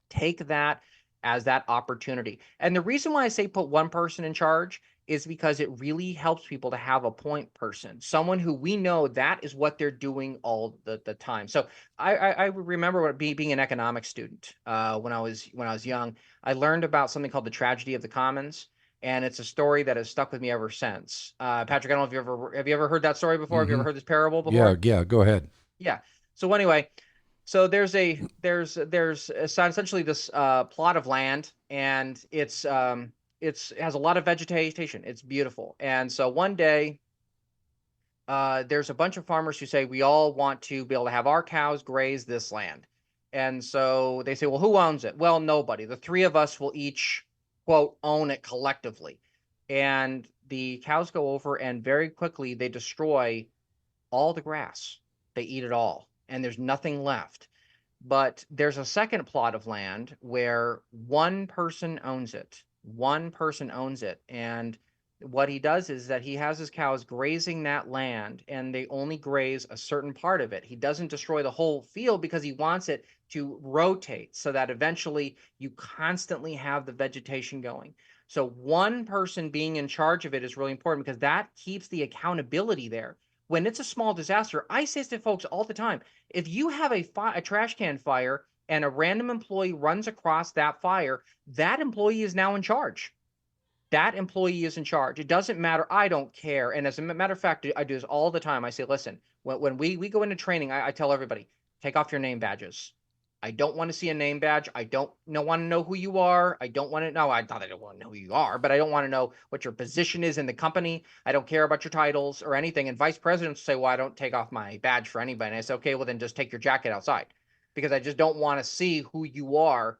Take that as that opportunity. And the reason why I say put one person in charge is because it really helps people to have a point person, someone who we know that is what they're doing all the time. So I remember being an economics student when I was young. I learned about something called the tragedy of the commons, and it's a story that has stuck with me ever since. Patrick, I don't know if have you ever heard that story before? Have you ever heard this parable before? Yeah, go ahead. Yeah. So anyway, so there's essentially this plot of land, and it has a lot of vegetation. It's beautiful. And so one day, there's a bunch of farmers who say, we all want to be able to have our cows graze this land. And so they say, well, who owns it? Well, nobody. The three of us will each, quote, own it collectively. And the cows go over, and very quickly they destroy all the grass. They eat it all, and there's nothing left. But there's a second plot of land where one person owns it. One person owns it. And what he does is that he has his cows grazing that land, and they only graze a certain part of it. He doesn't destroy the whole field because he wants it to rotate so that eventually you constantly have the vegetation going. So one person being in charge of it is really important, because that keeps the accountability there. When it's a small disaster, I say to folks all the time, if you have a trash can fire and a random employee runs across that fire, that employee is now in charge. That employee is in charge. It doesn't matter. I don't care. And as a matter of fact, I do this all the time. I say, listen, when we go into training, I tell everybody, take off your name badges. I don't want to see a name badge. I don't want to know who you are. I don't want to know. I thought I don't want to know who you are, but I don't want to know what your position is in the company. I don't care about your titles or anything. And vice presidents say, well, I don't take off my badge for anybody. And I say, okay, well, then just take your jacket outside, because I just don't want to see who you are.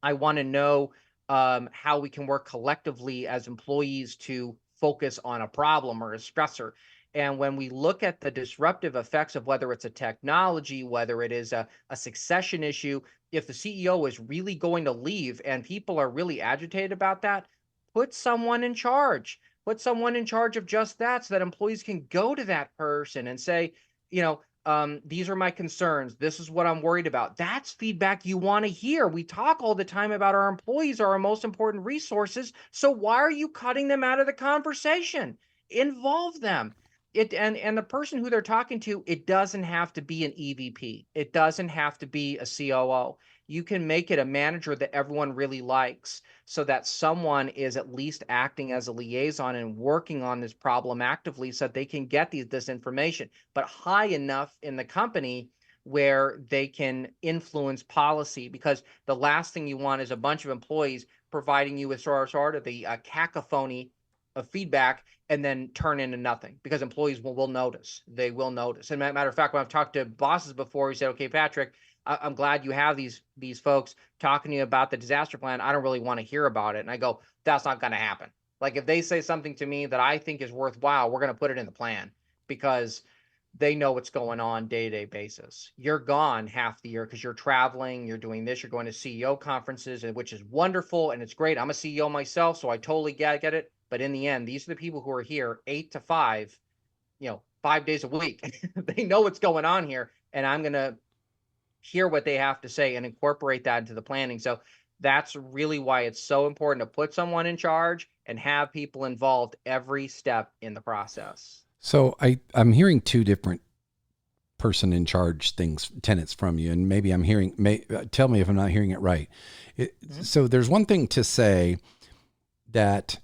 I want to know how we can work collectively as employees to focus on a problem or a stressor. And when we look at the disruptive effects of whether it's a technology, whether it is a succession issue, if the CEO is really going to leave and people are really agitated about that, put someone in charge. Put someone in charge of just that, so that employees can go to that person and say, these are my concerns. This is what I'm worried about. That's feedback you want to hear. We talk all the time about our employees are our most important resources. So why are you cutting them out of the conversation? Involve them. And the person who they're talking to, it doesn't have to be an EVP. It doesn't have to be a COO. You can make it a manager that everyone really likes, so that someone is at least acting as a liaison and working on this problem actively, so that they can get this information, but high enough in the company where they can influence policy. Because the last thing you want is a bunch of employees providing you with sort of the cacophony of feedback and then turn into nothing, because employees will notice. They will notice. And matter of fact, when I've talked to bosses before, we said, okay, Patrick, I'm glad you have these folks talking to you about the disaster plan. I don't really want to hear about it. And I go, that's not going to happen. Like, if they say something to me that I think is worthwhile, we're going to put it in the plan, because they know what's going on day-to-day basis. You're gone half the year because you're traveling, you're doing this, you're going to CEO conferences, which is wonderful and it's great. I'm a CEO myself, so I totally get it. But in the end, these are the people who are here 8 to 5, 5 days a week. They know what's going on here, and I'm going to hear what they have to say and incorporate that into the planning. So that's really why it's so important to put someone in charge and have people involved every step in the process. So I'm hearing two different person in charge tenets from you, and maybe I'm hearing, tell me if I'm not hearing it right. So there's one thing to say that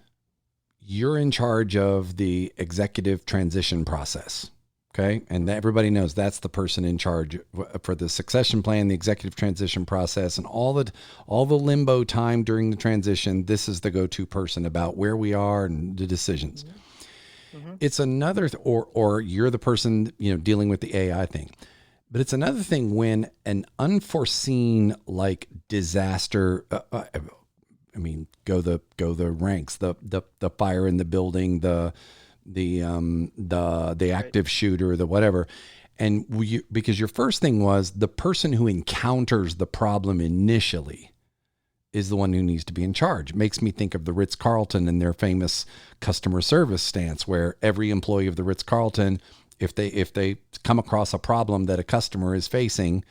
you're in charge of the executive transition process. Okay. And everybody knows that's the person in charge for the succession plan, the executive transition process, and all the limbo time during the transition. This is the go-to person about where we are and the decisions. Mm-hmm. It's another, or you're the person, dealing with the AI thing, but it's another thing when an unforeseen disaster, I mean, go the ranks, the fire in the building, the active shooter, the whatever. And because your first thing was the person who encounters the problem initially is the one who needs to be in charge. It makes me think of the Ritz-Carlton and their famous customer service stance, where every employee of the Ritz-Carlton, if they come across a problem that a customer is facing,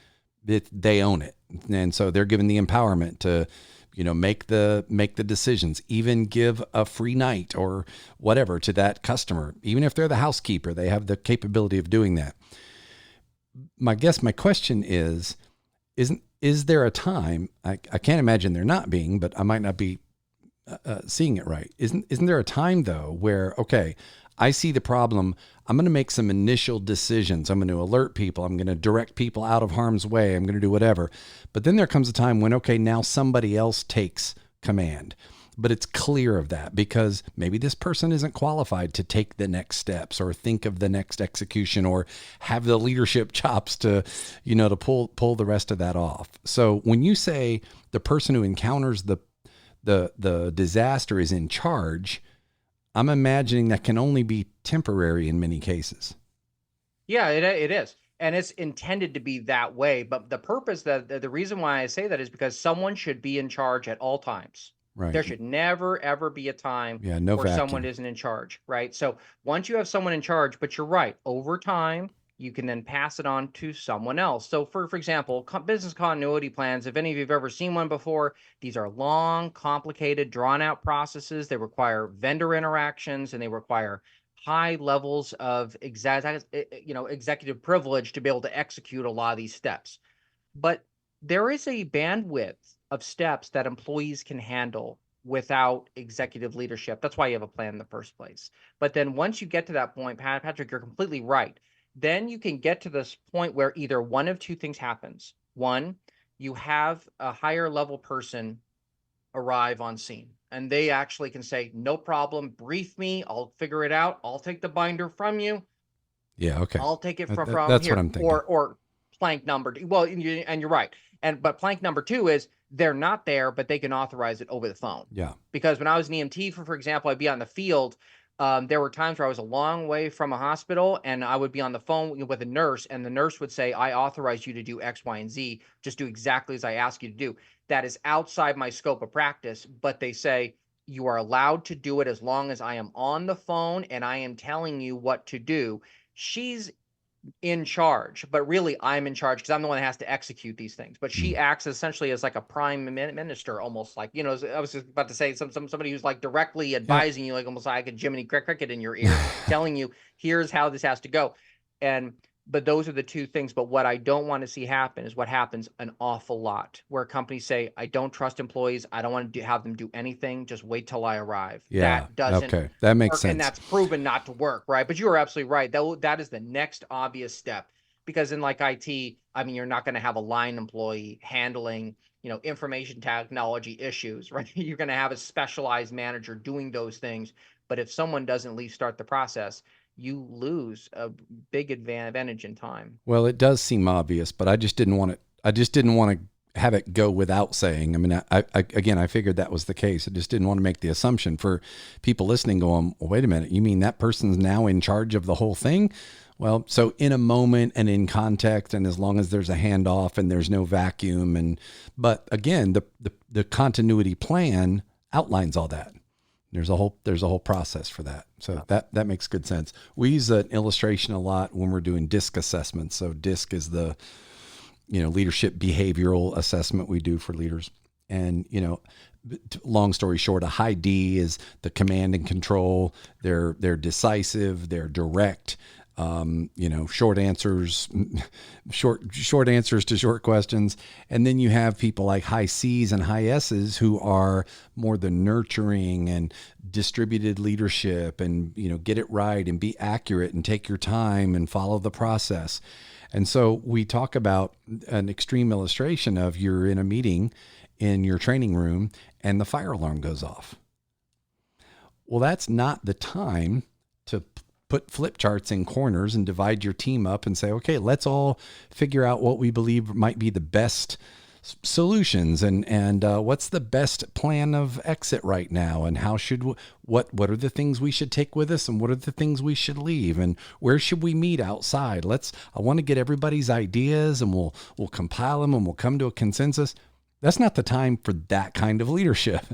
they own it. And so they're given the empowerment to, make the decisions, even give a free night or whatever to that customer. Even if they're the housekeeper, they have the capability of doing that. My question is there a time, I can't imagine there not being, but I might not be seeing it right. Isn't there a time though where, okay, I see the problem, I'm going to make some initial decisions. I'm going to alert people. I'm going to direct people out of harm's way. I'm going to do whatever. But then there comes a time when, okay, now somebody else takes command. But it's clear of that because maybe this person isn't qualified to take the next steps or think of the next execution or have the leadership chops to, to pull the rest of that off. So when you say the person who encounters the disaster is in charge, I'm imagining that can only be temporary in many cases. Yeah, it is. And it's intended to be that way. But the purpose, the reason why I say that is because someone should be in charge at all times. Right. There should never, ever be a time where vacuum. Someone isn't in charge, right? So once you have someone in charge, but you're right, over time, you can then pass it on to someone else. So for example, business continuity plans, if any of you have ever seen one before, these are long, complicated, drawn out processes. They require vendor interactions and they require high levels of executive privilege to be able to execute a lot of these steps. But there is a bandwidth of steps that employees can handle without executive leadership. That's why you have a plan in the first place. But then once you get to that point, Patrick, you're completely right. Then you can get to this point where either one of two things happens. One, you have a higher level person arrive on scene and they actually can say, no problem, brief me, I'll figure it out. I'll take the binder from you. Yeah, okay. I'll take it from that's here. What I'm thinking. Or plank number two. Well, and you're right. But plank number two is they're not there, but they can authorize it over the phone. Yeah. Because when I was an EMT, for example, I'd be on the field. There were times where I was a long way from a hospital and I would be on the phone with a nurse and the nurse would say, I authorize you to do X, Y, and Z. Just do exactly as I ask you to do. That is outside my scope of practice, but they say you are allowed to do it as long as I am on the phone and I am telling you what to do. She's in charge, but really I'm in charge because I'm the one that has to execute these things. But she acts essentially as like a prime minister, almost like, I was just about to say somebody who's like directly advising you, like almost like a Jiminy Cricket in your ear, telling you, here's how this has to go. But those are the two things. But what I don't want to see happen is what happens an awful lot where companies say, I don't trust employees. I don't want to have them do anything. Just wait till I arrive. Yeah. That doesn't Okay. That makes work, sense. and that's proven not to work, right? But you are absolutely right. That is the next obvious step because in like IT, I mean, you're not going to have a line employee handling, information technology issues, right? You're going to have a specialized manager doing those things. But if someone doesn't at least start the process, you lose a big advantage in time. Well, it does seem obvious, but I just didn't want to have it go without saying. I mean, I figured that was the case. I just didn't want to make the assumption for people listening going, well, wait a minute, you mean that person's now in charge of the whole thing? Well, so in a moment and in context, and as long as there's a handoff and there's no vacuum, but again, the continuity plan outlines all that. There's a whole process for that. So that makes good sense. We use an illustration a lot when we're doing DISC assessments. So DISC is the, leadership behavioral assessment we do for leaders. And, long story short, a high D is the command and control. They're decisive, they're direct, short answers to short questions. And then you have people like high C's and high S's who are more the nurturing and distributed leadership and, get it right and be accurate and take your time and follow the process. And so we talk about an extreme illustration of you're in a meeting in your training room and the fire alarm goes off. Well, that's not the time to put flip charts in corners and divide your team up and say, okay, let's all figure out what we believe might be the best solutions and what's the best plan of exit right now, and how should what are the things we should take with us, and what are the things we should leave, and where should we meet outside. I want to get everybody's ideas, and we'll compile them, and we'll come to a consensus. That's not the time for that kind of leadership.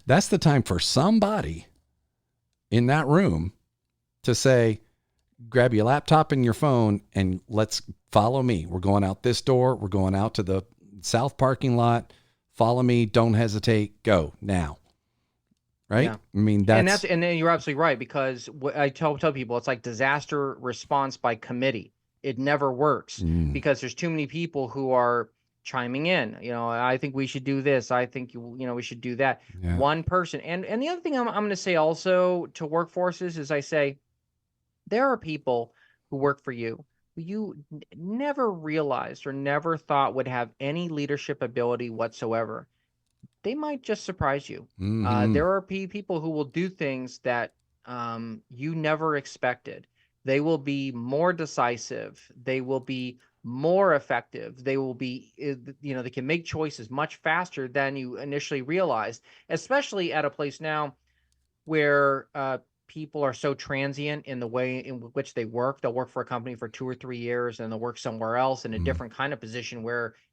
That's the time for somebody in that room to say, grab your laptop and your phone and let's follow me. We're going out this door. We're going out to the south parking lot. Follow me. Don't hesitate. Go now. Right? Yeah. I mean, and then you're absolutely right, because what I tell people, it's like disaster response by committee. It never works because there's too many people who are chiming in. I think we should do this. I think we should do that. Yeah. One person. And the other thing I'm going to say also to workforces is, I say there are people who work for you who you never realized or never thought would have any leadership ability whatsoever. They might just surprise you. There are people who will do things that you never expected. They will be more decisive. They will be more effective. They will be, they can make choices much faster than you initially realized, especially at a place now where people are so transient in the way in which they work. They'll work for a company for 2 or 3 years, and they'll work somewhere else in a different kind of position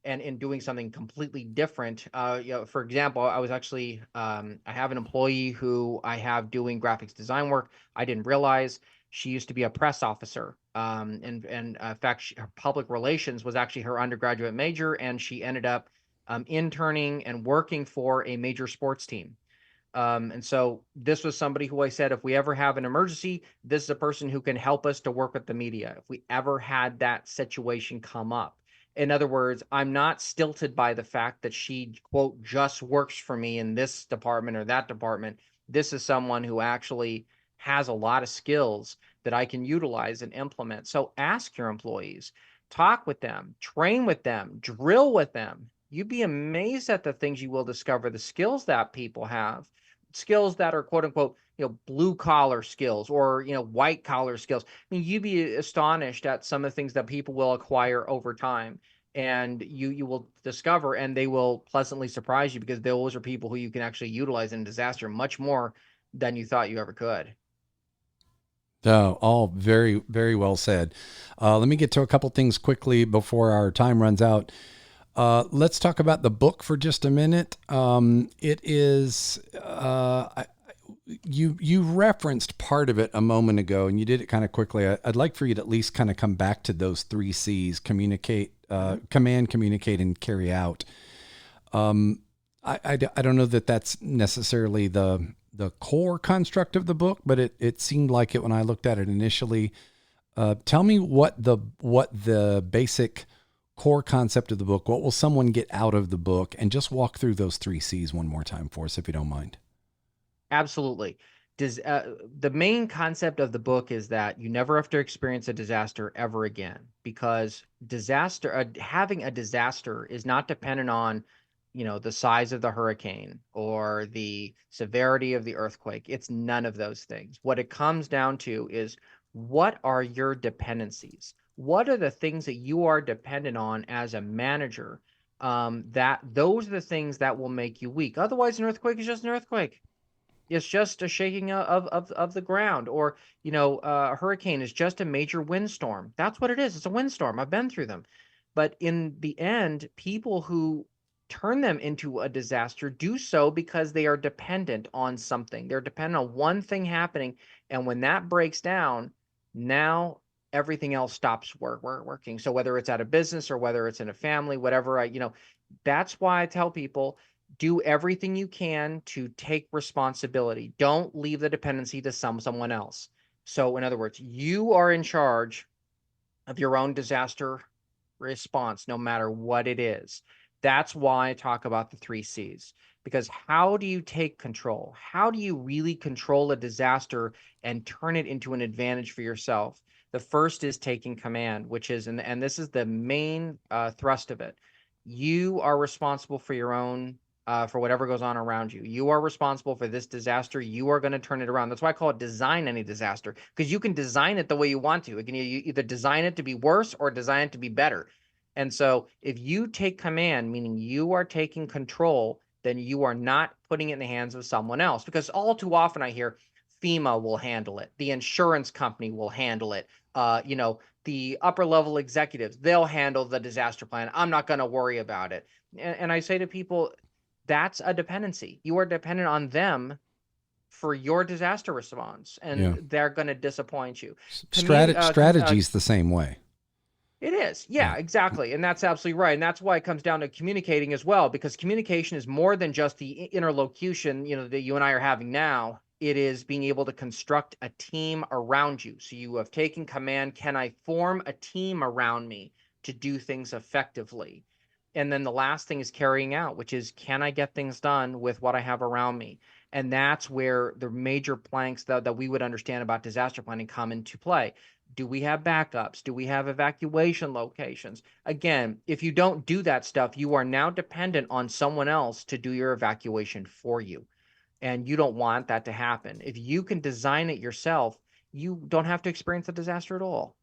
and in doing something completely different. For example, I was actually, I have an employee who I have doing graphics design work. I didn't realize she used to be a press officer. And in fact, her public relations was actually her undergraduate major, and she ended up interning and working for a major sports team. And so this was somebody who I said, if we ever have an emergency, this is a person who can help us to work with the media if we ever had that situation come up. In other words, I'm not stilted by the fact that she, quote, just works for me in this department or that department. This is someone who actually has a lot of skills that I can utilize and implement. So ask your employees, talk with them, train with them, drill with them. You'd be amazed at the things you will discover, the skills that people have. Skills that are, quote unquote, blue collar skills or, white collar skills. I mean, you'd be astonished at some of the things that people will acquire over time, and you will discover, and they will pleasantly surprise you, because those are people who you can actually utilize in disaster much more than you thought you ever could. Oh, all very, very well said. Let me get to a couple things quickly before our time runs out. Let's talk about the book for just a minute. It is, you referenced part of it a moment ago, and you did it kind of quickly. I'd like for you to at least kind of come back to those 3 C's: communicate, command, communicate, and carry out. I don't know that that's necessarily the core construct of the book, but it seemed like it when I looked at it initially. Tell me what the basic core concept of the book, what will someone get out of the book, and just walk through those 3 C's one more time for us, if you don't mind. Absolutely. The main concept of the book is that you never have to experience a disaster ever again, because having a disaster is not dependent on, the size of the hurricane or the severity of the earthquake. It's none of those things. What it comes down to is, what are your dependencies? What are the things that you are dependent on as a manager? Those are the things that will make you weak. Otherwise, an earthquake is just an earthquake. It's just a shaking of the ground, or, a hurricane is just a major windstorm. That's what it is. It's a windstorm. I've been through them. But in the end, people who turn them into a disaster do so because they are dependent on something. They're dependent on one thing happening. And when that breaks down, now everything else stops working. So whether it's at a business or whether it's in a family, whatever, that's why I tell people, do everything you can to take responsibility. Don't leave the dependency to someone else. So in other words, you are in charge of your own disaster response, no matter what it is. That's why I talk about the 3 C's, because how do you take control? How do you really control a disaster and turn it into an advantage for yourself? The first is taking command, which is, and this is the main thrust of it. You are responsible for your own, for whatever goes on around you. You are responsible for this disaster. You are going to turn it around. That's why I call it design any disaster, because you can design it the way you want to. You either design it to be worse or design it to be better. And so if you take command, meaning you are taking control, then you are not putting it in the hands of someone else. Because all too often I hear FEMA will handle it, the insurance company will handle it, the upper level executives, they'll handle the disaster plan. I'm not going to worry about it. And I say to people, that's a dependency. You are dependent on them for your disaster response, and Yeah. they're going to disappoint you. Commu- Strategy's the same way. It is. Yeah, exactly. And that's absolutely right. And that's why it comes down to communicating as well, because communication is more than just the interlocution, that you and I are having now. It is being able to construct a team around you. So you have taken command. Can I form a team around me to do things effectively? And then the last thing is carrying out, which is, can I get things done with what I have around me? And that's where the major planks that we would understand about disaster planning come into play. Do we have backups? Do we have evacuation locations? Again, if you don't do that stuff, you are now dependent on someone else to do your evacuation for you. And you don't want that to happen. If you can design it yourself, you don't have to experience a disaster at all.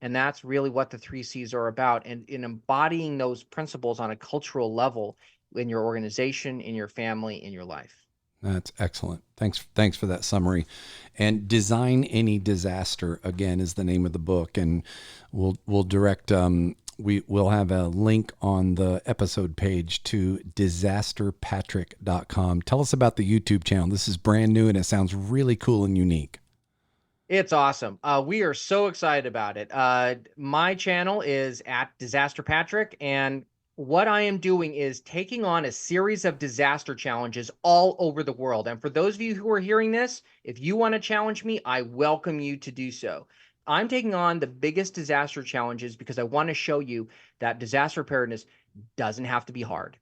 And that's really what the 3Cs are about. And in embodying those principles on a cultural level in your organization, in your family, in your life. That's excellent. Thanks for that summary. And Design Any Disaster, again, is the name of the book. And we'll direct, we'll have a link on the episode page to disasterpatrick.com. Tell us about the YouTube channel. This is brand new and it sounds really cool and unique. It's awesome. We are so excited about it. My channel is at Disaster Patrick, and what I am doing is taking on a series of disaster challenges all over the world. And for those of you who are hearing this, if you want to challenge me, I welcome you to do so. I'm taking on the biggest disaster challenges because I want to show you that disaster preparedness doesn't have to be hard.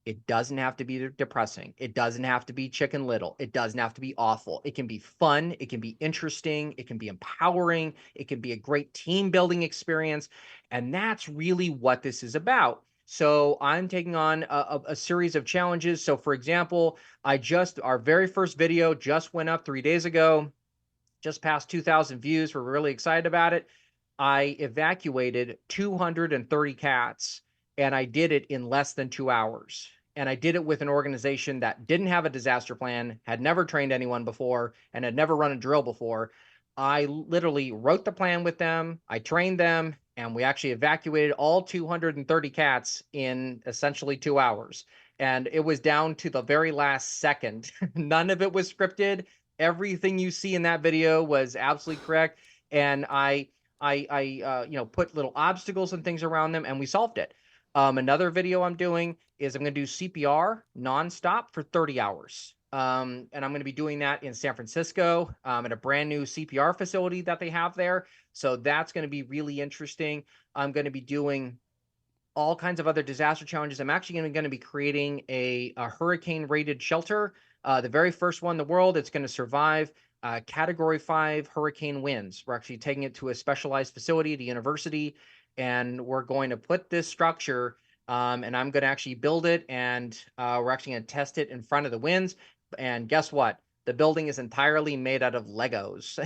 It doesn't have to be depressing. It doesn't have to be Chicken Little. It doesn't have to be awful. It can be fun. It can be interesting. It can be empowering. It can be a great team building experience. And that's really what this is about. So I'm taking on a series of challenges. So for example, our very first video just went up 3 days ago, just past 2,000 views. We're really excited about it. I evacuated 230 cats, and I did it in less than 2 hours. And I did it with an organization that didn't have a disaster plan, had never trained anyone before, and had never run a drill before. I literally wrote the plan with them. I trained them, and we actually evacuated all 230 cats in essentially 2 hours. And it was down to the very last second. None of it was scripted. Everything you see in that video was absolutely correct. And I put little obstacles and things around them, and we solved it. Another video I'm doing is I'm going to do CPR nonstop for 30 hours. And I'm going to be doing that in San Francisco at a brand new CPR facility that they have there. So that's going to be really interesting. I'm going to be doing all kinds of other disaster challenges. I'm actually going to be creating a hurricane rated shelter, the very first one in the world. It's going to survive Category 5 hurricane winds. We're actually taking it to a specialized facility at a university, and we're going to put this structure, and I'm going to actually build it, and we're actually going to test it in front of the winds. And guess what? The building is entirely made out of Legos.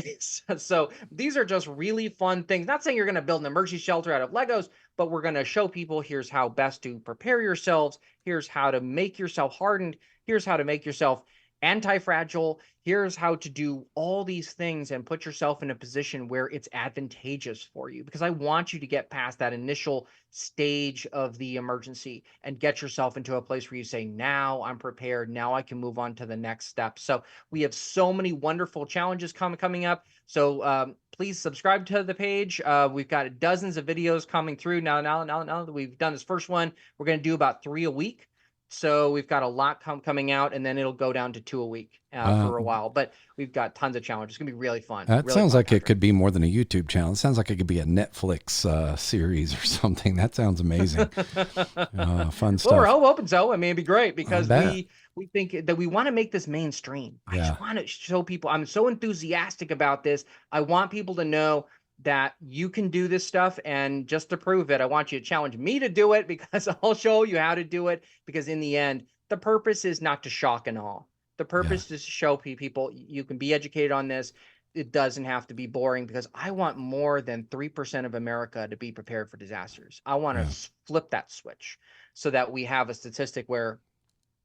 So these are just really fun things. Not saying you're going to build an emergency shelter out of Legos, but we're going to show people, here's how best to prepare yourselves. Here's how to make yourself hardened. Here's how to make yourself anti-fragile. Here's how to do all these things and put yourself in a position where it's advantageous for you, because I want you to get past that initial stage of the emergency and get yourself into a place where you say, now I'm prepared. Now I can move on to the next step. So we have so many wonderful challenges coming up. So please subscribe to the page. We've got dozens of videos coming through now that we've done this first one. We're going to do about 3 a week. So we've got a lot coming out, and then it'll go down to 2 a week for a while. But we've got tons of challenges. It's going to be really fun. That really sounds fun, like Patrick. it could be more than a YouTube channel. It sounds like it could be a Netflix series or something. That sounds amazing. Fun stuff. Well, we're hoping so. I mean, it'd be great because bet. we think that we want to make this mainstream. I just want to show people. I'm so enthusiastic about this. I want people to know that you can do this stuff, and just to prove it, I want you to challenge me to do it, because I'll show you how to do it. Because in the end, the purpose is not to shock and awe. The purpose is to show people you can be educated on this. it doesn't have to be boring, because I want more than 3% of America to be prepared for disasters. I want Yeah. to flip that switch so that we have a statistic where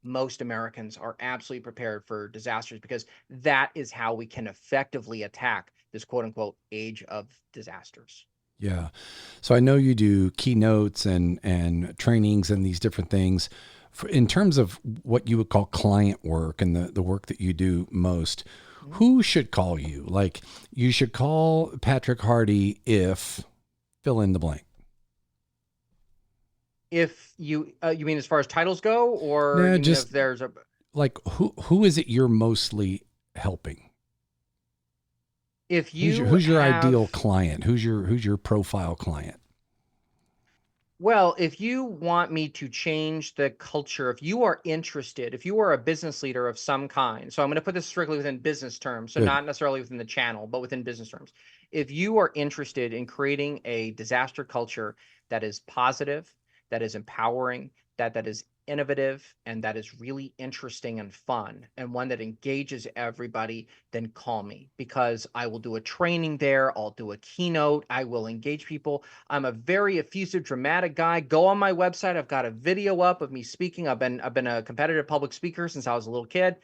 most Americans are absolutely prepared for disasters, because that is how we can effectively attack this quote unquote age of disasters. Yeah. So I know you do keynotes and trainings and these different things. In terms of what you would call client work and the work that you do most, who should call you? Like, you should call Patrick Hardy if fill in the blank. If you mean as far as titles go, or No, you mean if just there's a like who is it you're mostly helping? if Who's your you who's your ideal have client? Who's your profile client? Well, if you want me to change the culture, if you are interested, if you are a business leader of some kind, so I'm going to put this strictly within business terms, so Good. not necessarily within the channel, but within business terms. If you are interested in creating a disaster culture that is positive, that is empowering, that is innovative, and that is really interesting and fun, and one that engages everybody, then call me, because I will do a training there. I'll do a keynote. I will engage people. I'm a very effusive, dramatic guy. Go on my website. I've got a video up of me speaking. I've been a competitive public speaker since I was a little kid.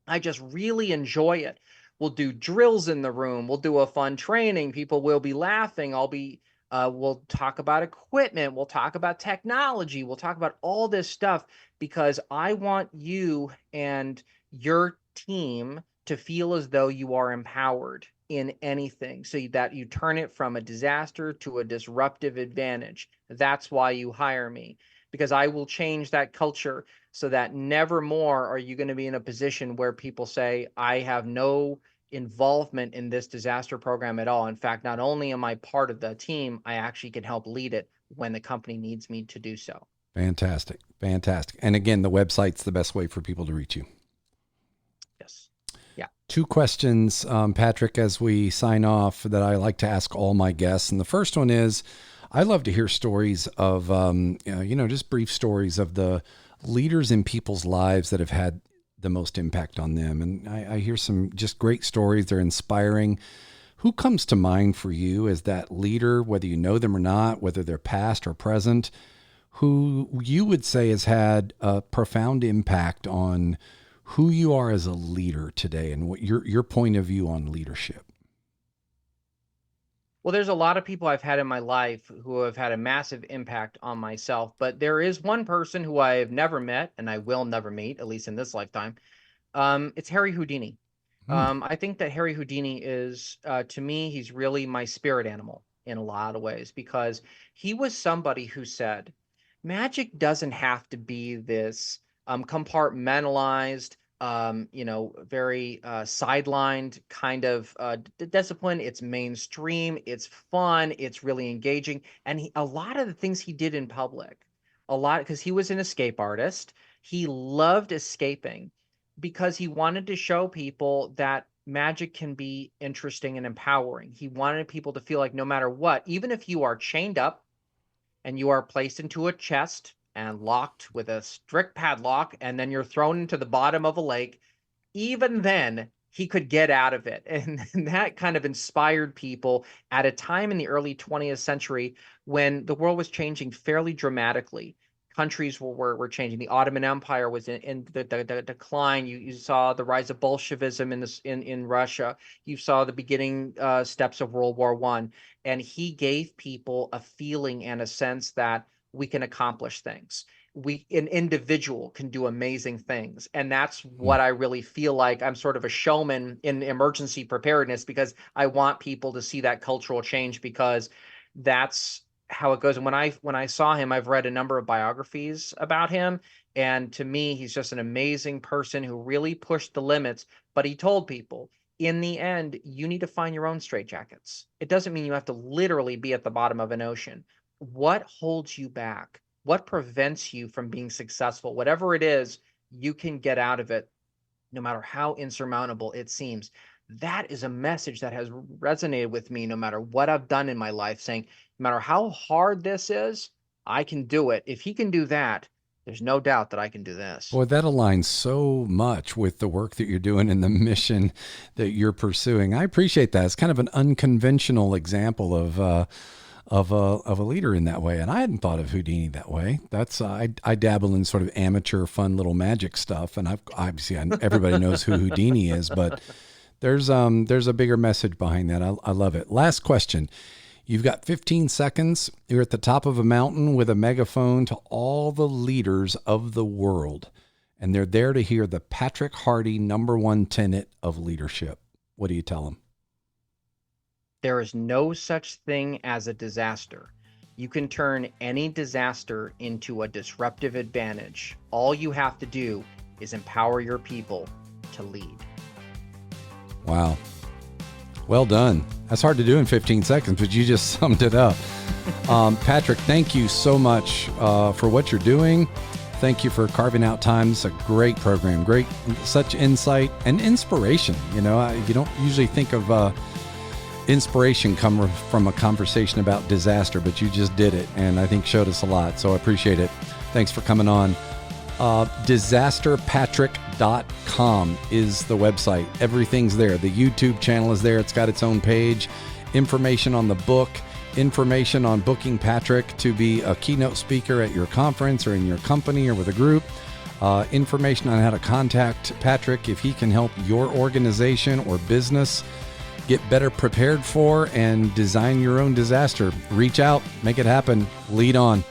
I just really enjoy it. We'll do drills in the room. We'll do a fun training. People will be laughing. We'll talk about equipment. We'll talk about technology. We'll talk about all this stuff, because I want you and your team to feel as though you are empowered in anything, so that you turn it from a disaster to a disruptive advantage. That's why you hire me, because I will change that culture, so that never more are you going to be in a position where people say, I have no involvement in this disaster program at all. In fact, not only am I part of the team, I actually can help lead it when the company needs me to do so. Fantastic. Fantastic. And again, the website's the best way for people to reach you. Yes. Yeah. Two questions, Patrick, as we sign off, that I like to ask all my guests. And the first one is, I love to hear stories of, just brief stories of the leaders in people's lives that have had the most impact on them. And I hear some just great stories. They're inspiring. Who comes to mind for you as that leader, whether you know them or not, whether they're past or present, who you would say has had a profound impact on who you are as a leader today and what your point of view on leadership? Well, there's a lot of people I've had in my life who have had a massive impact on myself, but there is one person who I have never met and I will never meet, at least in this lifetime. It's Harry Houdini. Hmm. I think that Harry Houdini is, to me, he's really my spirit animal in a lot of ways, because he was somebody who said, magic doesn't have to be this compartmentalized, very sidelined kind of discipline. It's mainstream, it's fun, it's really engaging. And a lot of the things he did in public, because he was an escape artist, he loved escaping, because he wanted to show people that magic can be interesting and empowering. He wanted people to feel like no matter what, even if you are chained up and you are placed into a chest and locked with a strict padlock, and then you're thrown into the bottom of a lake, even then he could get out of it. And that kind of inspired people at a time in the early 20th century when the world was changing fairly dramatically. Countries were changing. The Ottoman Empire was in the decline. You saw the rise of Bolshevism in Russia. You saw the beginning steps of World War One. And he gave people a feeling and a sense that we can accomplish things. An individual can do amazing things. And that's what I really feel like. I'm sort of a showman in emergency preparedness, because I want people to see that cultural change, because that's how it goes. And when I saw him, I've read a number of biographies about him. And to me, he's just an amazing person who really pushed the limits. But he told people, in the end, you need to find your own straitjackets. It doesn't mean you have to literally be at the bottom of an ocean. What holds you back? What prevents you from being successful? Whatever it is, you can get out of it, no matter how insurmountable it seems. That is a message that has resonated with me no matter what I've done in my life, saying, no matter how hard this is, I can do it. If he can do that, there's no doubt that I can do this. Boy, that aligns so much with the work that you're doing and the mission that you're pursuing. I appreciate that. It's kind of an unconventional example of a leader in that way. And I hadn't thought of Houdini that way. That's I dabble in sort of amateur, fun little magic stuff, and everybody knows who Houdini is, but there's a bigger message behind that. I love it. Last question. You've got 15 seconds. You're at the top of a mountain with a megaphone to all the leaders of the world, and they're there to hear the Patrick Hardy #1 tenet of leadership. What do you tell them? There is no such thing as a disaster. You can turn any disaster into a disruptive advantage. All you have to do is empower your people to lead. Wow. Well done. That's hard to do in 15 seconds, but you just summed it up. Patrick, thank you so much for what you're doing. Thank you for carving out time. It's a great program. Great, such insight and inspiration. You don't usually think of inspiration come from a conversation about disaster, but you just did it, and I think showed us a lot. So I appreciate it. Thanks for coming on. Disasterpatrick.com is the website. Everything's there. The YouTube channel is there. It's got its own page. Information on the book, information on booking Patrick to be a keynote speaker at your conference or in your company or with a group. Information on how to contact Patrick if he can help your organization or business get better prepared for and design your own disaster. Reach out, make it happen, lead on.